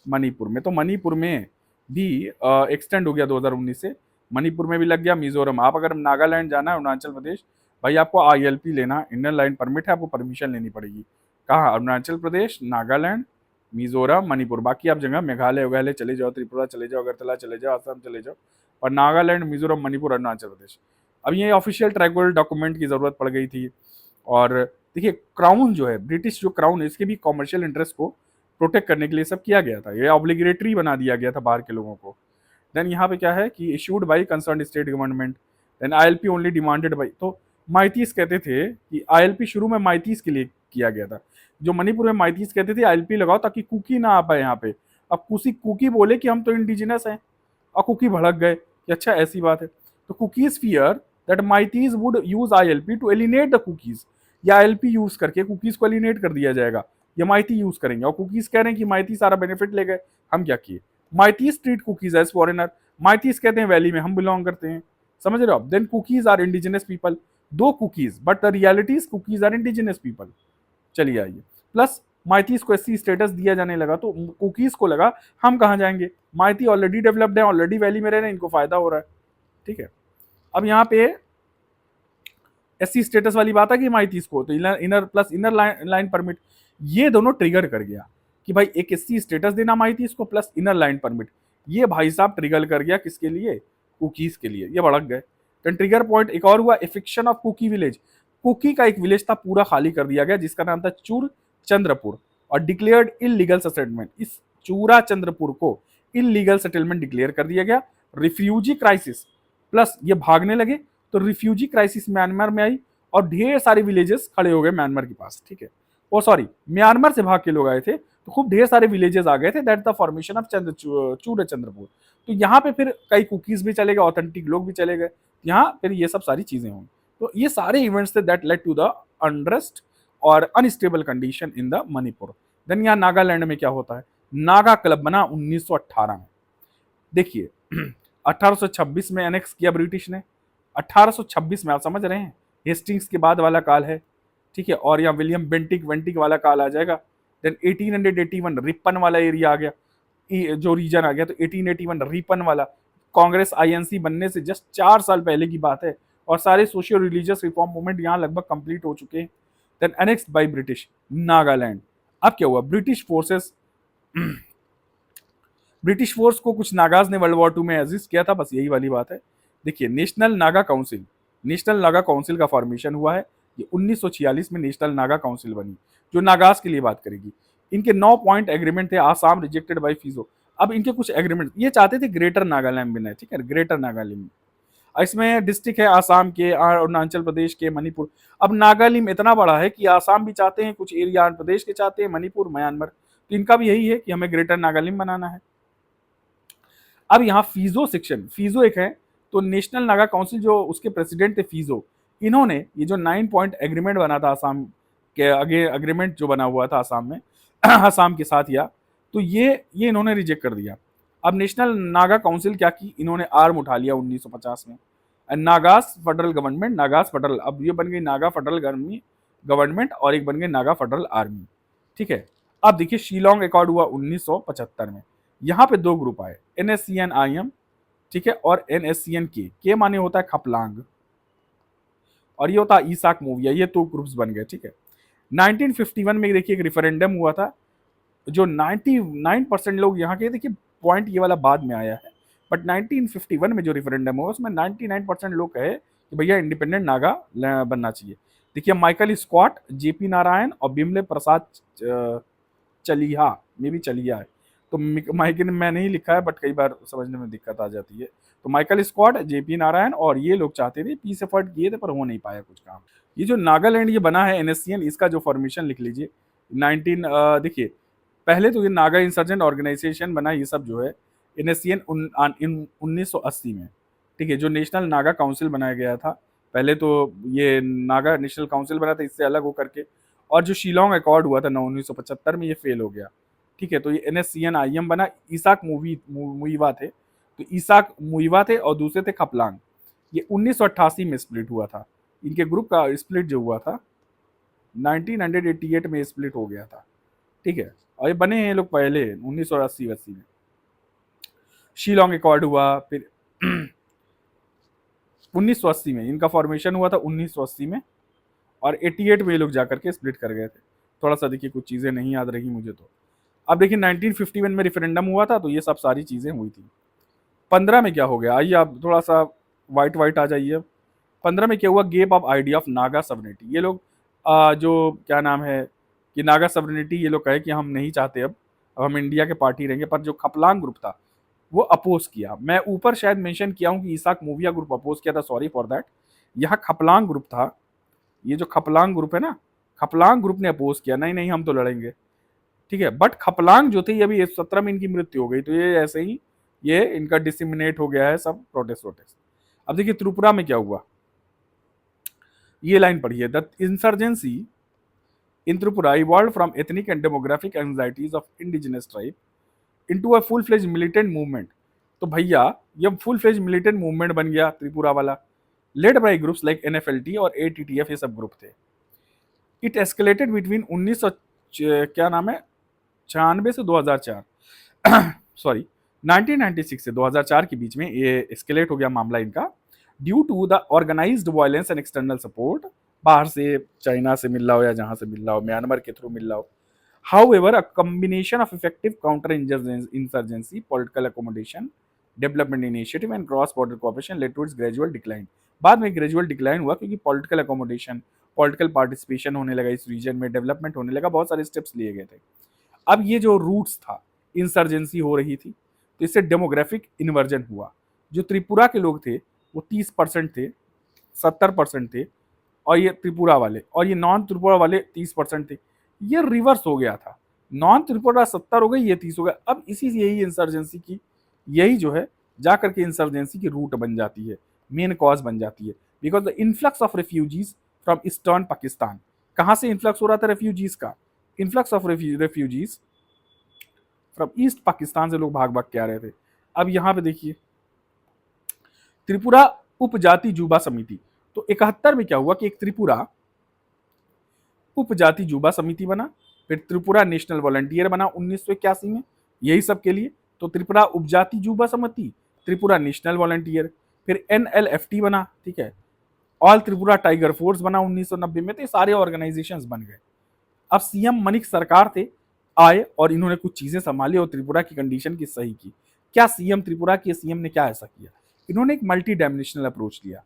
मणिपुर में। तो मणिपुर में भी एक्सटेंड हो गया 2019 से, मणिपुर में भी लग गया, मिजोरम। आप अगर नागालैंड जाना है, अरुणाचल प्रदेश, भाई आपको आईएलपी लेना, इंडियन लाइन परमिट है, आपको परमिशन लेनी पड़ेगी। कहाँ, अरुणाचल प्रदेश, नागालैंड, मिजोरम, मणिपुर। बाकी आप जगह मेघालय वगैरह चले जाओ, त्रिपुरा चले जाओ, अगरतला चले जाओ, असम चले जाओ, और नागालैंड, मिजोरम, मणिपुर, अरुणाचल प्रदेश। अब ये ऑफिशियल ट्रैवल डॉक्यूमेंट की जरूरत पड़ गई थी। और देखिए क्राउन जो है, ब्रिटिश जो क्राउन है, इसके भी कॉमर्शियल इंटरेस्ट को प्रोटेक्ट करने के लिए सब किया गया था, ये ऑब्लिगेटरी बना दिया गया था बाहर के लोगों को। देन यहाँ पे क्या है कि issued by concern state government, then ILP only demanded by. तो माइतीस कहते थे कि आईएलपी शुरू में माइतीस के लिए किया गया था। जो मणिपुर में माइतीस कहते थे आईएलपी लगाओ ताकि कुकी ना आ पाए यहाँ पे। अब कुकी बोले कि हम तो इंडिजिनस हैं, और कुकी भड़क गए कि अच्छा ऐसी बात है। तो Kukis fear that Meiteis would use ILP to eliminate the Kukis, या आईएलपी यूज करके कुकीज को एलिनेट कर दिया जाएगा, या माइती यूज करेंगे। और कुकीज कह रहे हैं कि माइती सारा बेनिफिट ले गए, हम क्या किए, माइतीज ट्रीट कुकीज एज फॉरेनर। माइतीज कहते हैं वैली में हम बिलोंग करते हैं, समझ रहे हो आप। Then Kukis are indigenous people, though Kukis but the reality is Kukis are indigenous people. चलिए आइए, प्लस माइतीस को एससी स्टेटस दिया जाने लगा, तो कुकीज को लगा हम कहाँ जाएंगे, माइती ऑलरेडी डेवलप्ड है, ऑलरेडी वैली में रह रहे हैं, इनको फायदा हो रहा है, ठीक है। अब यहाँ पे एससी स्टेटस वाली बात है कि माइतीस को, तो inner plus inner line permit, ये दोनों ट्रिगर कर गया कि भाई एक एससी स्टेटस देना माइतीस को, प्लस इनर लाइन परमिट, ये भाई साहब ट्रिगर कर गया किसके लिए, कुकीज के लिए, ये भड़क गए। ट्रिगर पॉइंट एक और हुआ, इफिक्शन ऑफ कुकी विलेज। कुकी का एक विलेज था पूरा खाली कर दिया गया जिसका नाम था चूर चंद्रपुर, और डिक्लेयर्ड इलीगल सेटलमेंट, इस चूरा चंद्रपुर को इलीगल सेटलमेंट डिक्लेयर कर दिया गया। रिफ्यूजी क्राइसिस, प्लस ये भागने लगे, तो रिफ्यूजी क्राइसिस म्यांमार में आई, और ढेर सारे विलेजेस खड़े हो गए म्यांमार के पास, ठीक है। ओ सॉरी, म्यांमार से भाग के लोग आए थे, तो खूब ढेर सारे विलेजेस आ गए थे, दैट द फॉर्मेशन ऑफ चूर चंद्रपुर। तो यहाँ पे फिर कई कुकीज भी चले गए, ऑथेंटिक लोग भी चले गए, यहाँ फिर ये सब सारी चीजें हुई। तो ये सारे इवेंट्स थे that led to the unrest और unstable condition in the Manipur. Then यहाँ नागालैंड में क्या होता है, नागा क्लब बना 1918 में। देखिए 1826 में एनेक्स किया ब्रिटिश ने, 1826 में, आप समझ रहे हैं, हेस्टिंग्स के बाद वाला काल है, ठीक है। और यहाँ विलियम बेंटिक वेंटिक वाला काल आ जाएगा। देन 1881 रिपन वाला एरिया आ गया, जो रीजन आ गया, तो 1881 रिपन वाला, कांग्रेस आईएनसी बनने से जस्ट 4 साल पहले की बात है, और सारे सोशियो रिलीजियस रिफॉर्म मूवमेंट यहाँ लगभग कंप्लीट हो चुके हैं। Then annexed by British Nagaland. अब क्या हुआ, ब्रिटिश फोर्स को कुछ नागाज ने वर्ल्ड वॉर 2 में एग्जिस्ट किया था, बस यही वाली बात है। देखिए नेशनल नागा काउंसिल का फॉर्मेशन हुआ है, ये 1946 में नेशनल नागा काउंसिल बनी, जो नागाज के लिए बात करेगी। इनके 9 पॉइंट एग्रीमेंट थे, आसाम रिजेक्टेड बाय फिजो। अब इनके कुछ एग्रीमेंट, ये चाहते थे ग्रेटर नागालैंड बने, ठीक है, ग्रेटर नागालैंड। इसमें डिस्ट्रिक्ट है आसाम के, अरुणाचल प्रदेश के, मणिपुर। अब नागालैंड इतना बड़ा है कि आसाम भी चाहते हैं, कुछ एरिया आंध्र प्रदेश के चाहते हैं, मणिपुर, म्यांमार, तो इनका भी यही है कि हमें ग्रेटर नागालैंड बनाना है। अब यहाँ फीजो सेक्शन, फीजो एक है, तो नेशनल नागा काउंसिल जो उसके प्रेसिडेंट थे फीजो, इन्होंने ये जो 9 पॉइंट एग्रीमेंट बना था आसाम के आगे, एग्रीमेंट जो बना हुआ था आसाम में आसाम के साथ, या तो ये इन्होंने रिजेक्ट कर दिया। अब नेशनल नागा काउंसिल क्या की, इन्होंने आर्म उठा लिया 1950 में, Nagas federal government, Nagas federal, अब ये बन गई नागा फेडरल गवर्नमेंट और एक बन गई नागा फेडरल आर्मी। ठीक है, अब देखिए शिलोंग अकॉर्ड हुआ 1975 में। यहाँ पे दो ग्रुप आए, NSCN IM, ठीक है, और NSCN के माने होता है खपलांग, और ये होता है ईसाक मूविया, ये दो ग्रुप्स बन गए। ठीक है, 1951 में देखिए एक रेफरेंडम हुआ था, जो 99% लोग यहाँ के, देखिए पॉइंट ये वाला बाद में आया है, बट 1951 में जो रेफरेंडम हुआ उसमें 99% लोग कहे कि भैया इंडिपेंडेंट नागा बनना चाहिए। देखिए माइकल स्कॉट, JP नारायण और बिमले प्रसाद चलिहा, में भी चलिया है, तो माइकल मैं नहीं लिखा है बट कई बार समझने में दिक्कत आ जाती है। तो माइकल स्कॉट, JP नारायण और ये लोग चाहते थे, पीस एफर्ट किए थे पर हो नहीं पाया कुछ काम। ये जो नागालैंड ये बना है NSCN, इसका जो फॉर्मेशन लिख लीजिए 19 देखिए पहले तो ये नागा इंसर्जेंट ऑर्गेनाइजेशन बना, ये सब जो है NSCN 1980 में। ठीक है, जो नेशनल नागा काउंसिल बनाया गया था, पहले तो ये नागा नेशनल काउंसिल बना था इससे अलग होकर के, और जो शिलोंग अकॉर्ड हुआ था 1975 में, ये फेल हो गया। ठीक है, तो ये NSCN IM बना। ईसाक मुइवा थे, तो ईसाक मुइवा थे और दूसरे थे खपलांग। ये 1988 में स्प्लिट हुआ था, इनके ग्रुप का स्प्लिट जो हुआ था 1988 में स्प्लिट हो गया था। ठीक है, और ये बने हैं लोग पहले 1980 में। शिलोंग अकॉर्ड हुआ, फिर 1980 में इनका फॉर्मेशन हुआ था 1980 में, और 88 में ये लोग जाकर के स्प्लिट कर गए थे। थोड़ा सा देखिए कुछ चीज़ें नहीं याद रही मुझे तो। अब देखिए 1951 में रेफरेंडम हुआ था, तो ये सब सारी चीज़ें हुई थी। 15 में क्या हो गया, आइए आप थोड़ा सा वाइट आ जाइए। 15 में क्या हुआ, gap of idea of Naga sovereignty. ये लोग जो क्या नाम है कि नागा सवर्निटी, ये लोग कहे कि हम नहीं चाहते, अब हम इंडिया के पार्टी रहेंगे, पर जो खपलांग ग्रुप था वो अपोज किया। मैं ऊपर शायद मेंशन किया हूँ कि ईसाक मूविया ग्रुप अपोज किया था, सॉरी फॉर दैट। यहाँ खपलांग ग्रुप था, ये जो खपलांग ग्रुप है ना, खपलांग ग्रुप ने अपोज किया, नहीं नहीं हम तो लड़ेंगे। ठीक है, बट खपलांग जो थे, ये अभी 17 में इनकी मृत्यु हो गई, तो ये ऐसे ही ये इनका डिसिमिनेट हो गया है सब प्रोटेस्ट। अब देखिए त्रिपुरा में क्या हुआ, ये लाइन पढ़िए, the insurgency in Tripura evolve from ethnic and demographic anxieties of indigenous tribe into a full fledge militant movement. तो भैया ये फुल फ्लेज मिलिटेंट मूवमेंट बन गया त्रिपुरा वाला, led by groups like NFLT और ATTF, ये सब ग्रुप थे। इट एस्केलेटेड बिटवीन 1900 क्या नाम है 96 से 2004 सॉरी 1996 से 2004 के बीच में ये एस्केलेट हो गया मामला इनका, due to the organised violence and external support, बाहर से चाइना से मिल रहा हो या जहां से मिल रहा हो, म्यांमार के थ्रू मिल रहा हो। However, a combination of effective counter-insurgency, political accommodation, development initiative and cross-border cooperation led to its gradual decline. बाद में ग्रेजुअल डिक्लाइन हुआ क्योंकि पॉलिटिकल अकोमोडेशन, पॉलिटिकल पार्टिसिपेशन होने लगा इस रीजन में, डेवलपमेंट होने लगा, बहुत सारे स्टेप्स लिए गए थे। अब ये जो रूट्स था, इंसर्जेंसी हो रही थी, तो इससे डेमोग्राफिक इन्वर्जन हुआ। जो त्रिपुरा के लोग थे वो 30% थे, 70% थे, और ये त्रिपुरा वाले, और ये नॉन त्रिपुरा वाले 30% थे। ये रिवर्स हो गया था, नॉन त्रिपुरा 70 हो गई, ये 30 हो गया। अब इसी से यही इंसर्जेंसी की, यही जो है जाकर के इंसर्जेंसी की रूट बन जाती है, मेन कॉज बन जाती है। Because the influx of refugees from eastern Pakistan, कहाँ से इन्फ्लक्स हो रहा था रेफ्यूजीज का, influx of refugees from east Pakistan से लोग भाग भाग के आ रहे थे। अब यहाँ पे देखिए त्रिपुरा उपजाति जुबा समिति, तो 71 में क्या हुआ कि एक त्रिपुरा उपजाति जुबा समिति बना, फिर त्रिपुरा नेशनल वॉलंटियर बना 1981 में, यही सब के लिए। तो त्रिपुरा उपजाति जुबा समिति, त्रिपुरा नेशनल वॉलंटियर, फिर NLFT बना, ठीक है, ऑल त्रिपुरा टाइगर फोर्स बना 1990 में। तो ये सारे ऑर्गेनाइजेशंस बन गए। अब CM मनिक सरकार थे, आए और इन्होंने कुछ चीजें संभाली और त्रिपुरा की कंडीशन की सही की। क्या CM त्रिपुरा के CM ने क्या ऐसा किया, इन्होंने एक मल्टी डायमेंशनल अप्रोच लिया,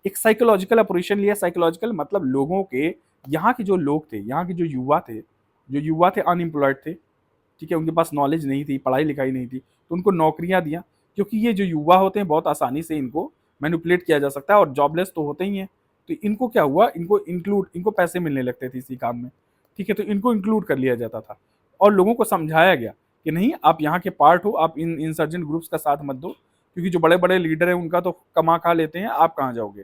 एक साइकोलॉजिकल ऑपरेशन लिया। साइकोलॉजिकल मतलब लोगों के, यहाँ के जो लोग थे, यहाँ के जो युवा थे अनएम्प्लॉयड थे, ठीक है, उनके पास नॉलेज नहीं थी, पढ़ाई लिखाई नहीं थी, तो उनको नौकरियां दिया, क्योंकि ये जो युवा होते हैं बहुत आसानी से इनको मैनिपुलेट किया जा सकता है और जॉबलेस तो होते ही हैं। तो इनको क्या हुआ, इनको पैसे मिलने लगते थे इसी काम में, ठीक है, तो इनको इंक्लूड कर लिया जाता था और लोगों को समझाया गया कि नहीं आप यहाँ के पार्ट हो, आप इन इंसर्जेंट ग्रुप्स का साथ मत दो, क्योंकि जो बड़े बड़े लीडर हैं उनका तो कमा खा लेते हैं, आप कहाँ जाओगे।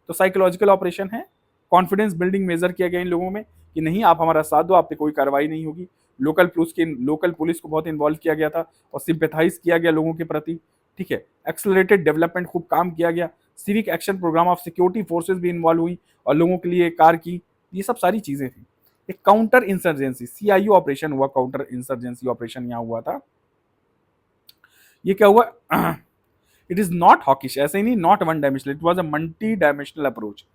तो साइकोलॉजिकल ऑपरेशन है, कॉन्फिडेंस बिल्डिंग मेजर किया गया इन लोगों में कि नहीं आप हमारा साथ दो, आप पे कोई कार्रवाई नहीं होगी। लोकल पुलिस को बहुत इन्वॉल्व किया गया था और सिंपेथाइज किया गया लोगों के प्रति, ठीक है। एक्सेलरेटेड डेवलपमेंट खूब काम किया गया, civic action programme of security forces भी इन्वॉल्व हुई और लोगों के लिए कार की, ये सब सारी चीजें थी। एक काउंटर इंसर्जेंसी CIU ऑपरेशन हुआ, काउंटर इंसर्जेंसी ऑपरेशन यहाँ हुआ था। ये क्या हुआ, इट इज नॉट हॉकिश, ऐसे ही नहीं, not one dimensional, it was a multi dimensional approach.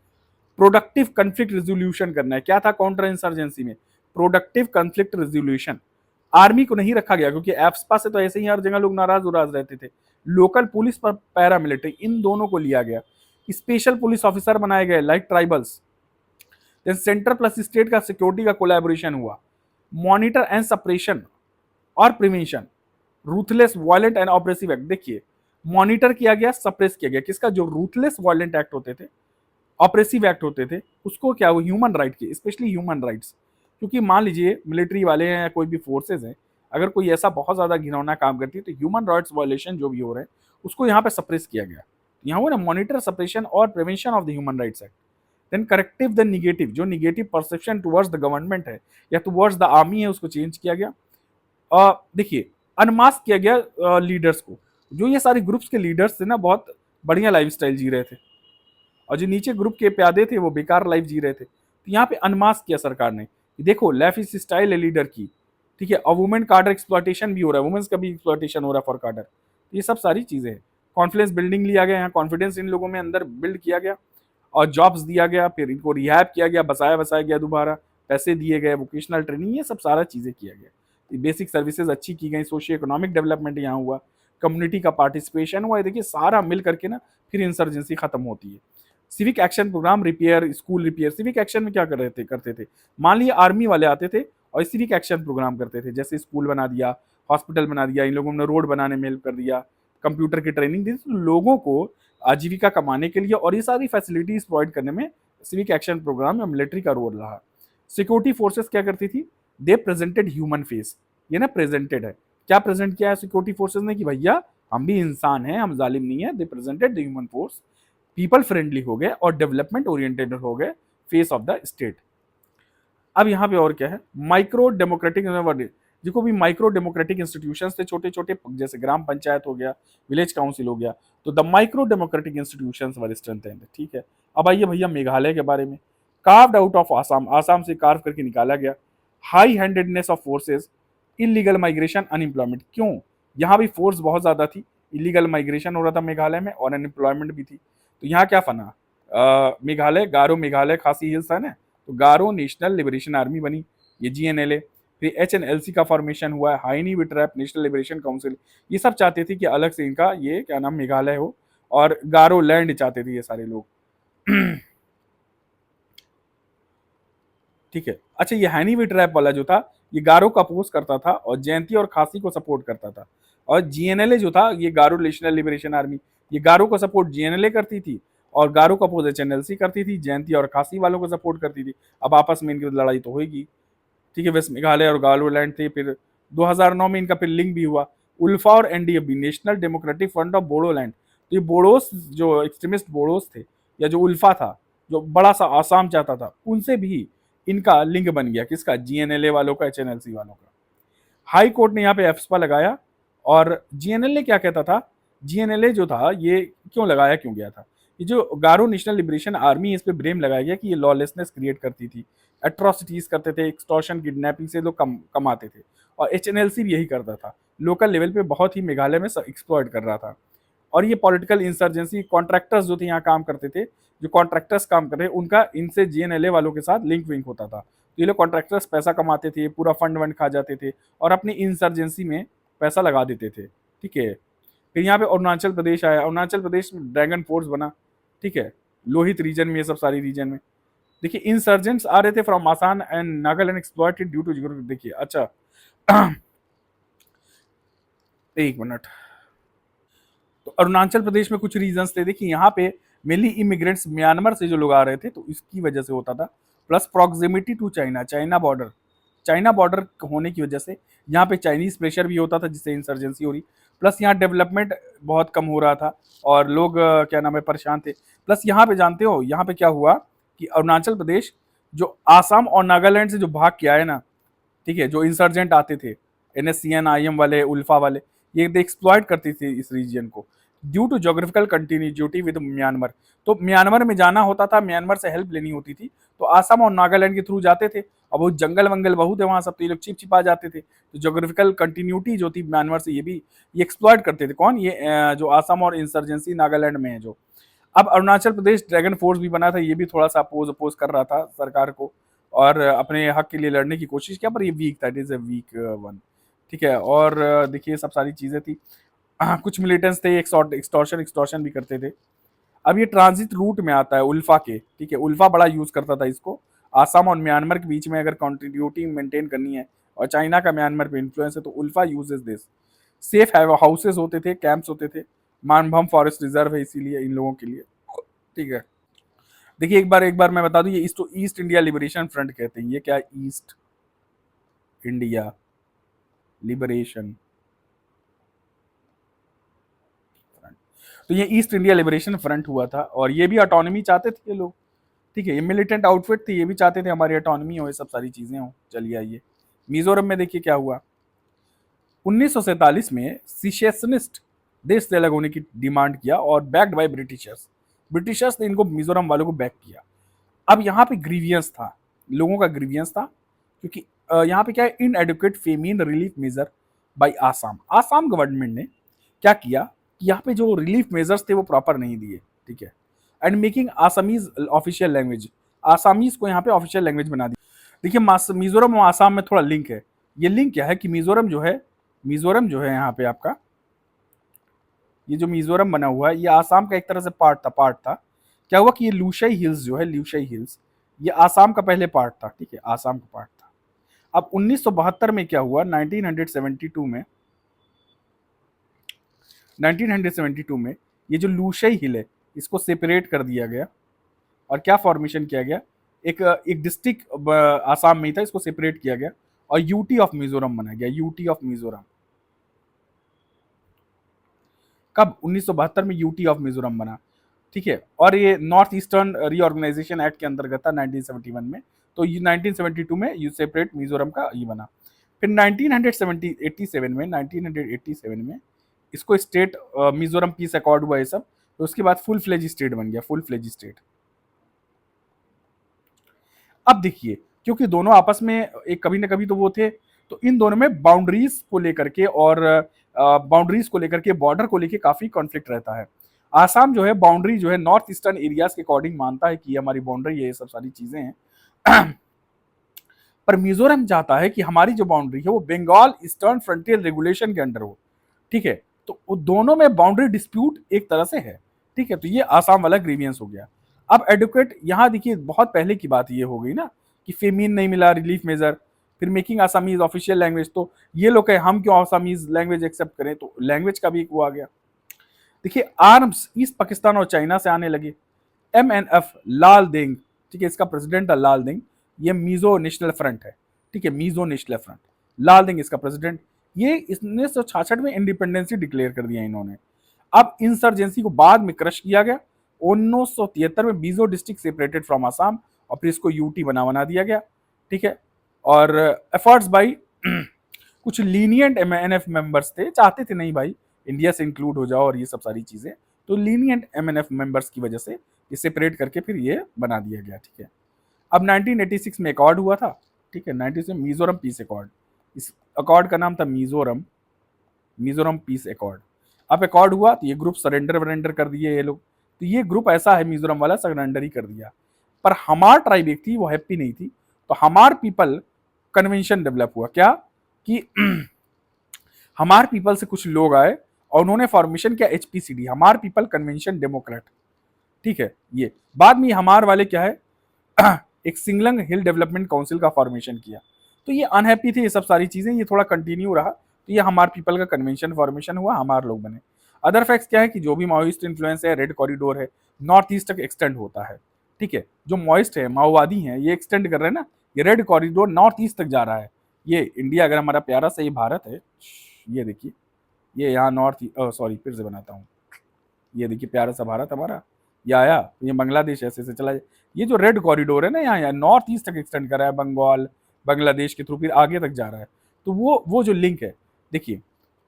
Productive conflict resolution करना है, क्या था काउंटर इंसर्जेंसी में, प्रोडक्टिव कन्फ्लिक्ट रेजोल्यूशन। आर्मी को नहीं रखा गया क्योंकि एफ्सपा से तो ऐसे ही हर जगह लोग नाराज उराज रहते थे। लोकल पुलिस पर पैरामिलिट्री, इन दोनों को लिया गया। स्पेशल पुलिस ऑफिसर बनाए गए like tribals. Then centre plus state का सिक्योरिटी का कोलैबोरेशन हुआ। मॉनिटर एंड सप्रेशन और prevention, ruthless violent and oppressive act. देखिए मॉनिटर किया गया, सप्रेस किया गया, किसका, जो रूथलेस वायलेंट एक्ट होते थे, ऑपरेसिव एक्ट होते थे, उसको क्या, वो ह्यूमन राइट के, स्पेशली ह्यूमन राइट्स। क्योंकि मान लीजिए मिलिट्री वाले हैं या कोई भी फोर्सेज हैं, अगर कोई ऐसा बहुत ज्यादा घिनौना काम करती है तो ह्यूमन राइट्स वायलेशन जो भी हो रहे हैं उसको यहाँ पे सप्रेस किया गया। यहाँ हुआ ना मॉनिटर, सप्रेशन और prevention of the human rights act. Then corrective the negative, जो negative perception towards the government है या टुवर्ड्स द आर्मी है, उसको चेंज किया गया। देखिए अनमास्क किया गया लीडर्स को। जो ये सारे ग्रुप्स के लीडर्स थे ना, बहुत बढ़िया लाइफस्टाइल जी रहे थे, और जो नीचे ग्रुप के प्यादे थे वो बेकार लाइफ जी रहे थे। तो यहाँ पे अनमास्क किया सरकार ने, देखो लेफ्ट स्टाइल है लीडर की, ठीक है। और वुमेन कार्डर एक्सप्लॉयटेशन भी हो रहा है, वुमेन्स का भी एक्सप्लॉयटेशन हो रहा है फॉर कार्डर। ये सब सारी चीजें हैं। कॉन्फिडेंस बिल्डिंग लिया गया, यहाँ कॉन्फिडेंस इन लोगों में अंदर बिल्ड किया गया और जॉब्स दिया गया, फिर इनको रिहैब किया गया, बसाया गया दोबारा, पैसे दिए गए, वोकेशनल ट्रेनिंग, ये सब सारा चीजें किया गया। बेसिक सर्विसेज अच्छी की गई, सोशियो इकोनॉमिक डेवलपमेंट यहाँ हुआ, कम्युनिटी का पार्टिसिपेशन हुआ। देखिए सारा मिल करके ना फिर इंसर्जेंसी खत्म होती है। Civic action programme, repair, school repair. Civic action में क्या करते थे, मान लीजिए आर्मी वाले आते थे और सिविक एक्शन प्रोग्राम करते थे, जैसे स्कूल बना दिया, हॉस्पिटल बना दिया, इन लोगों ने रोड बनाने में हेल्प कर दिया, कंप्यूटर की ट्रेनिंग दी, तो लोगों को आजीविका कमाने के लिए और ये सारी फैसिलिटीज प्रोवाइड करने में सिविक एक्शन प्रोग्राम या मिलिट्री का रोल रहा। सिक्योरिटी फोर्सेस क्या करती थी, दे प्रेजेंटेड ह्यूमन फेस। ये ना प्रेजेंटेड है, क्या प्रेजेंट किया है सिक्योरिटी फोर्सेस ने कि भैया हम भी इंसान हैं, हम जालिम नहीं है। They presented the human force, people friendly हो गए और डेवलपमेंट ओरिएंटेड हो गए, फेस ऑफ द स्टेट। अब यहाँ पे और क्या है, माइक्रो डेमोक्रेटिक, जिनको भी माइक्रो डेमोक्रेटिक इंस्टीट्यूशंस थे छोटे छोटे, जैसे ग्राम पंचायत हो गया, विलेज काउंसिल हो गया, तो the micro democratic institutions were strengthened, ठीक है। अब आइए भैया मेघालय के बारे में, carved out of Assam, Assam से कार्व करके निकाला गया। High handedness of forces, illegal migration, unemployment. क्यों, यहाँ भी फोर्स बहुत ज्यादा थी, इलीगल माइग्रेशन हो रहा था मेघालय में और अनएम्प्लॉयमेंट भी थी। तो यहाँ क्या फना, मेघालय, गारो मेघालय खासी हिल्स है ना, तो गारो नेशनल लिबरेशन आर्मी बनी, ये GNLA। फिर HNLC का फॉर्मेशन हुआ है, हाइनी विट्रैप नेशनल लिबरेशन काउंसिल। ये सब चाहते थे कि अलग से इनका ये क्या नाम मेघालय हो, और गारो लैंड चाहते थे ये सारे लोग। ठीक है। अच्छा ये हाइनी विट्रैप वाला जो था, ये गारो को अपोज करता था और जयंती और खासी को सपोर्ट करता था। और GNLA जो था, ये गारो नेशनल लिबरेशन आर्मी, ये गारो को सपोर्ट GNLA करती थी और गारो को अपोज HNLC करती थी, जयंती और खासी वालों को सपोर्ट करती थी। अब आपस में इनकी लड़ाई तो होगी, ठीक है। वेस्ट मेघालय और गालोलैंड थे। फिर 2009 में इनका फिर लिंक भी हुआ, उल्फा और NDFB, national democratic front of Bodoland. तो ये बोडोस, जो एक्सट्रीमिस्ट बोडोस थे, या जो उल्फा था, जो बड़ा सा आसाम चाहता था, उनसे भी इनका लिंक बन गया, किसका, GNLA वालों का, HNLC वालों का। हाई कोर्ट ने यहाँ पे एफ्सपा लगाया। और GNLA क्या कहता था, GNLA जो था ये क्यों लगाया, क्यों गया था, ये जो गारो नेशनल लिबरेशन आर्मी, इस पे ब्लेम लगाया गया कि ये लॉलेसनेस क्रिएट करती थी, एट्रोसिटीज करते थे, एक्सटॉर्शन किडनैपिंग से लोग कमाते थे। और HNLC भी यही करता था, लोकल लेवल पे बहुत ही मेघालय में एक्सप्लॉइट कर रहा था। और ये पॉलिटिकल इंसर्जेंसी, कॉन्ट्रैक्टर्स जो थे यहाँ काम करते थे, जो कॉन्ट्रैक्टर्स काम कर रहे, उनका इनसे GNLA वालों के साथ लिंक विंक होता था। तो ये लोग कॉन्ट्रैक्टर्स पैसा कमाते थे, पूरा फंड वंड खा जाते थे और अपनी इंसर्जेंसी में पैसा लगा देते थे, ठीक है। फिर यहाँ पे अरुणाचल प्रदेश आया, अरुणाचल प्रदेश में ड्रैगन फोर्स बना, ठीक है, लोहित रीजन में, ये सब सारी रीजन में। देखिए इंसर्जेंट्स आ रहे थे from Assam and Nagaland, exploited due to geography. देखिए अच्छा एक मिनट, तो अरुणाचल प्रदेश में कुछ रीजंस थे। देखिए यहाँ पे मेनली इमिग्रेंट्स म्यांमार से जो लोग आ रहे थे, तो इसकी वजह से होता था, plus proximity to China, China border, China border होने की वजह से यहाँ पे चाइनीज प्रेशर भी होता था जिससे इंसर्जेंसी हो रही, प्लस यहाँ डेवलपमेंट बहुत कम हो रहा था और लोग क्या नाम है परेशान थे। प्लस यहाँ पे जानते हो यहाँ पे क्या हुआ कि अरुणाचल प्रदेश जो आसाम और नागालैंड से जो भाग के आए ना, ठीक है, जो इंसर्जेंट आते थे NSCN IM वाले उल्फा वाले, ये एक्सप्लॉइट करती थी इस रीजन को due to geographical continuity with Myanmar. तो म्यांमार में जाना होता था, म्यांमार से हेल्प लेनी होती थी तो आसाम और नागालैंड के थ्रू जाते थे। अब वो जंगल वंगल बहुत है वहां सब, तो ये लोग छिप छिपा जाते थे, तो जोग्राफिकल कंटिन्यूटी जो थी म्यांमार से ये एक्सप्लॉइट करते थे। कौन? ये जो आसाम और इंसर्जेंसी नागालैंड में है जो। अब अरुणाचल प्रदेश ड्रैगन फोर्स भी बना था, ये भी थोड़ा सा अपोज कर रहा था सरकार को और अपने हक के लिए लड़ने की कोशिश किया, पर ये वीक था, it is a weak one, ठीक है। और देखिए सब सारी चीजें थी। कुछ मिलिटेंट्स थे एक्सटॉर्शन भी करते थे। अब ये ट्रांजिट रूट में आता है उल्फा के, ठीक है, उल्फा बड़ा यूज करता था इसको आसाम और म्यांमार के बीच में अगर कंटिन्यूटी मेंटेन करनी है और चाइना का म्यांमार पे इन्फ्लुएंस है तो ULFA uses this. Safe houses होते थे, कैंप्स होते थे, मानभम फॉरेस्ट रिजर्व है इसीलिए इन लोगों के लिए, ठीक है। देखिए एक बार मैं बता दूं, ये ईस्ट इंडिया लिबरेशन फ्रंट कहते हैं। ये क्या? East India liberation front. तो ये ईस्ट इंडिया लिबरेशन फ्रंट हुआ था और ये भी ऑटोनॉमी चाहते थे ये लोग, ठीक है। ये मिलिटेंट आउटफिट थी, ये भी चाहते थे हमारी ऑटोनॉमी हो, ये सब सारी चीजें हो। चलिए आइए मिजोरम में देखिए क्या हुआ। 1947 में सिशेसनिस्ट देश से अलग होने की डिमांड किया और बैक्ड बाय ब्रिटिशर्स। ब्रिटिशर्स ने इनको मिजोरम वालों को बैक किया। अब यहाँ पे ग्रीवियंस था, लोगों का ग्रीवियंस था क्योंकि यहाँ पे क्या है, inadequate famine relief measure by Assam. Assam government ने क्या किया कि यहाँ पे जो रिलीफ मेजर्स थे वो प्रॉपर नहीं दिए, ठीक है, and making Assamese official language. Assamese को यहाँ पे ऑफिशियल लैंग्वेज बना दी। देखिए मिजोरम और आसाम में थोड़ा लिंक है। ये लिंक क्या है कि मिजोरम जो है यहाँ पे आपका, ये जो मिजोरम बना हुआ है ये आसाम का एक तरह से पार्ट था। क्या हुआ कि ये लूशाई हिल्स जो है, लूशाई हिल्स, ये आसाम का पहले पार्ट था, ठीक है, आसाम का पार्ट था। अब 1972 में क्या हुआ, 1972 में ये जो लूशाई हिल है इसको सेपरेट कर दिया गया और क्या फॉर्मेशन किया गया, एक डिस्ट्रिक्ट आसाम में ही था, इसको सेपरेट किया गया और यूटी ऑफ मिजोरम बनाया गया, यूटी ऑफ मिजोरम। कब? 1972 में यूटी ऑफ मिजोरम बना, ठीक है। और ये नॉर्थ ईस्टर्न रीऑर्गेनाइजेशन एक्ट के अंतर्गत था 1971 में। तो ये 1972 में यू सेपरेट मिजोरम का ये बना। फिर 1987 में इसको स्टेट मिजोरम पीस अकॉर्ड हुआ ये सब, तो उसके बाद फुल फ्लेज स्टेट बन गया, फुल फ्लेज स्टेट। अब देखिए क्योंकि दोनों आपस में एक कभी ना कभी तो वो थे, तो इन दोनों में बाउंड्रीज को लेकर के और बॉर्डर को लेकर काफी कॉन्फ्लिक्ट रहता है। आसाम जो है बाउंड्री जो है नॉर्थ ईस्टर्न एरियाज के अकॉर्डिंग मानता है कि ये हमारी बाउंड्री है, ये सब सारी चीजें हैं। पर मिजोरम चाहता है कि हमारी जो बाउंड्री है वो बंगाल ईस्टर्न फ्रंटियर रेगुलेशन के अंडर हो, ठीक है। तो दोनों में बाउंड्री डिस्प्यूट एक तरह से है, ठीक है। तो ये आसाम वाला ग्रीवियंस हो गया। अब एडवोकेट यहाँ देखिए बहुत पहले की बात ये हो गई ना कि फेमिन नहीं मिला रिलीफ मेजर, फिर मेकिंग आसामीज ऑफिशियल लैंग्वेज, तो ये लोग कहे हम क्यों आसामीज लैंग्वेज एक्सेप्ट करें, तो लैंग्वेज का भी एक वो आ गया। देखिए आर्म्स ईस्ट पाकिस्तान और चाइना से आने लगे। MNF लाल देंग, ठीक है, इसका प्रेसिडेंट है लाल देंग, ये मिजो नेशनल फ्रंट है, ठीक है, मिजो नेशनल फ्रंट, लाल देंग इसका प्रेसिडेंट। ये 1966 में इंडिपेंडेंसी डिक्लेयर कर दिया इन्होंने। अब इंसर्जेंसी को बाद में क्रश किया गया। 1973 में बीजो डिस्ट्रिक्ट सेपरेटेड फ्रॉम आसाम और फिर इसको यूटी बना दिया गया, ठीक है। और एफर्ट्स बाई कुछ लीनियंट MNF मेंबर्स थे, चाहते थे नहीं भाई इंडिया से इंक्लूड हो जाओ और ये सब सारी चीजें, तो लीनियंट MNF मेंबर्स की वजह से ये सेपरेट करके फिर ये बना दिया गया, ठीक है। अब 1986 में अकॉर्ड हुआ था, ठीक है, 96 में मिजोरम पीस अकॉर्ड। इस अकॉर्ड का नाम था मिजोरम पीस अकॉर्ड। अब अकॉर्ड हुआ तो ये ग्रुप सरेंडर कर दिए ये लोग, तो ये ग्रुप ऐसा है मिजोरम वाला सरेंडर ही कर दिया। पर हमार ट्राइब एक थी वो हैप्पी नहीं थी, तो हमार पीपल कन्वेंशन डेवलप हुआ। क्या कि हमार पीपल से कुछ लोग आए और उन्होंने फॉर्मेशन किया HPCD, हमार पीपल कन्वेंशन डेमोक्रेट, ठीक है। ये बाद में हमार वाले क्या है एक सिंगलंग हिल डेवलपमेंट काउंसिल का फॉर्मेशन किया। तो ये अनहैप्पी थे ये सब सारी चीजें, ये थोड़ा कंटिन्यू रहा, तो ये हमार पीपल का कन्वेंशन फॉर्मेशन हुआ, हमार लोग बने। अदर फैक्ट्स क्या है कि जो भी माओइस्ट इन्फ्लुएंस है, रेड कॉरिडोर है, नॉर्थ ईस्ट तक एक्सटेंड होता है, ठीक है। जो माओइस्ट है, माओवादी हैं, ये एक्सटेंड कर रहे हैं ना, ये रेड कॉरिडोर नॉर्थ ईस्ट तक जा रहा है, ये इंडिया अगर हमारा प्यारा सा ये भारत है, ये देखिए, ये यहाँ नॉर्थ, सॉरी फिर से बनाता हूँ, ये देखिए प्यारा सा भारत हमारा, ये आया, ये बांग्लादेश ऐसे ऐसे चला, ये जो रेड कॉरिडोर है ना यहाँ नॉर्थ ईस्ट तक एक्सटेंड कर रहा है, बंगाल बांग्लादेश के थ्रू फिर आगे तक जा रहा है। तो वो जो लिंक है, देखिए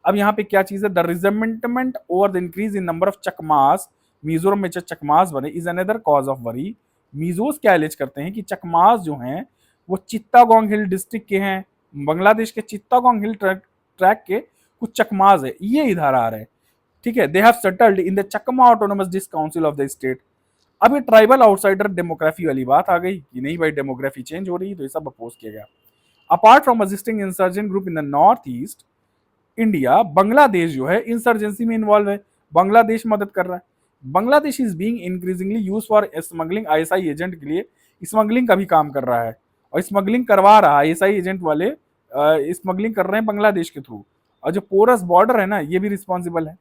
अब यहाँ पे क्या चीज है, the resentment over the increase in number of Chakmas, Mizoram में चकमास बने is another cause of worry. Mizos क्या एलिज करते हैं कि चकमास जो हैं वो चित्तागोंग हिल डिस्ट्रिक्ट के हैं, बांग्लादेश के चित्तागोंग हिल ट्रैक के कुछ चकमास है, ये इधर आ रहे हैं, ठीक है। They have settled in the Chakma autonomous district council of the state. अब ये ट्राइबल आउटसाइडर डेमोग्राफी वाली बात आ गई कि नहीं भाई डेमोग्राफी चेंज हो रही है, तो ये सब अपोज किया गया। Apart from existing insurgent group in the north east India, Bangladesh जो है इंसर्जेंसी में इन्वॉल्व है, बांग्लादेश मदद कर रहा है। Bangladesh is being increasingly use for smuggling, ISI agent के लिए स्मगलिंग का भी काम कर रहा है, और स्मगलिंग करवा रहा है, आईएसआई एजेंट वाले स्मगलिंग कर रहे हैं बांग्लादेश के थ्रू, और जो पोरस बॉर्डर है ना ये भी रिस्पॉन्सिबल है।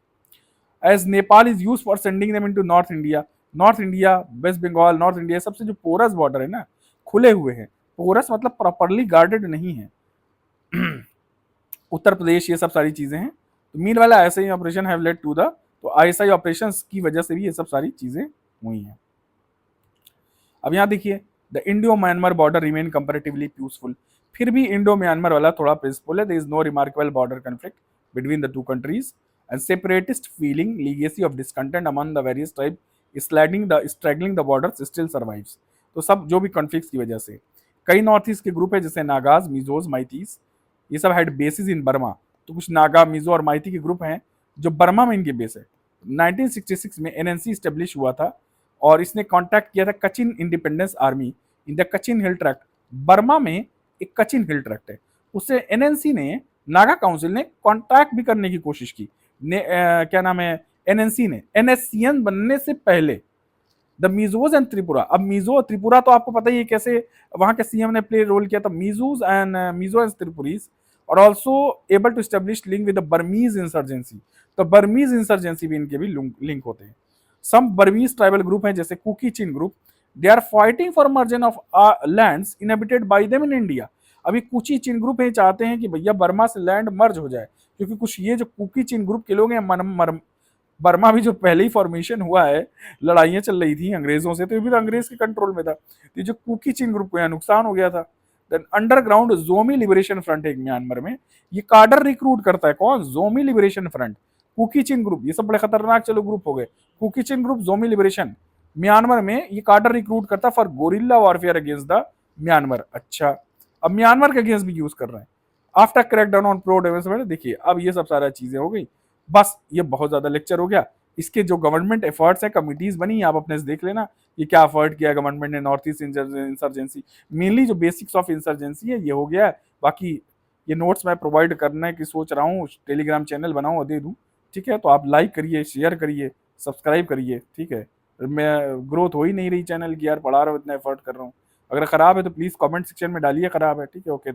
As Nepal is use for sending them into north India, north India west Bengal north India सबसे जो पोरस बॉर्डर है ना खुले हुए हैं, पोरस मतलब प्रॉपरली गार्डेड नहीं है उत्तर प्रदेश, ये सब सारी चीजें हैं। तो मीन वाला ISI operation have led to the, तो आईएसआई ऑपरेशंस की वजह से भी ये सब सारी चीजें हुई हैं। अब यहाँ देखिए, the Indo Myanmar border remain comparatively peaceful, फिर भी इंडो म्यांमार वाला थोड़ा पीसफुल है, there is no remarkable border conflict between the two countries and separatist feeling legacy of discontent among the various tribe straggling the border still survives. तो सब जो भी conflicts की वजह से कई नॉर्थ ईस्ट के ग्रुप है जैसे नागाज, मिजोज, माइतीस, ये सब हैड बेसिस इन बर्मा, तो कुछ नागा, मिजो और माइती के ग्रुप हैं जो बर्मा में इनके बेस है। 1966 में एनएनसी स्टेब्लिश हुआ था और इसने कांटेक्ट किया था Kachin Independence army in the Kochin hill tract, Burma में एक कचिन हिल ट्रैक्ट है, उससे एनएनसी ने, नागा काउंसिल ने कांटेक्ट भी करने की कोशिश की, क्या नाम है, एनएनसी ने, एनएससीएन बनने से पहले। द मिजोज एंड त्रिपुरा, अब मिजो त्रिपुरा तो आपको पता ही है कैसे वहां के सीएम ने प्ले रोल किया था, मिजो एंड त्रिपुरीज और also able to establish link with the Burmese insurgency, तो बर्मीज इंसर्जेंसी भी इनके भी लिंक होते हैं। सम बर्मीज ट्राइबल ग्रुप हैं जैसे Kuki Chin group, they are fighting for merger of lands inhabited by them in India. अभी कुची चिन ग्रुप है चाहते हैं कि भैया बर्मा से लैंड मर्ज हो जाए, क्योंकि कुछ ये जो कुकी चिन ग्रुप के लोग हैं, बर्मा भी जो पहले ही फॉर्मेशन हुआ है, लड़ाइयां चल रही थी अंग्रेजों से, तो ये भी तो अंग्रेज के कंट्रोल में था, तो ये जो कुकी चिन ग्रुप को यहाँ नुकसान हो गया था। देन अंडरग्राउंड जोमी लिबरेशन फ्रंट है म्यांमार में, ये कार्डर रिक्रूट करता है, कौन, Zomi liberation front, Kuki Chin group, ये सब बड़े खतरनाक चलो ग्रुप हो गए, Kuki Chin group, Zomi liberation, Myanmar में ये कार्डर रिक्रूट करता for guerrilla warfare against the Myanmar. अच्छा, अब म्यांमार के अगेंस्ट भी यूज कर रहे हैं after crackdown on pro development. देखिए अब ये सब सारा चीजें हो गई, बस ये बहुत ज्यादा लेक्चर हो गया। इसके जो गवर्नमेंट एफर्ट्स है, कमिटीज बनी, आप अपने से देख लेना ये क्या एफर्ट किया गवर्नमेंट ने नॉर्थ ईस्ट इंसर्जेंसी, मेनली जो बेसिक्स ऑफ इंसर्जेंसी है ये हो गया है। बाकी ये नोट्स मैं प्रोवाइड करने की सोच रहा हूँ, टेलीग्राम चैनल बनाऊँ और दे दूँ, ठीक है। तो आप लाइक करिए, शेयर करिए, सब्सक्राइब करिए, ठीक है। मैं ग्रोथ हो ही नहीं रही चैनल की यार, पढ़ा रहा हूँ, इतना एफर्ट कर रहा हूँ, अगर खराब है तो प्लीज़ कमेंट सेक्शन में डालिए खराब है, ठीक है। ओके।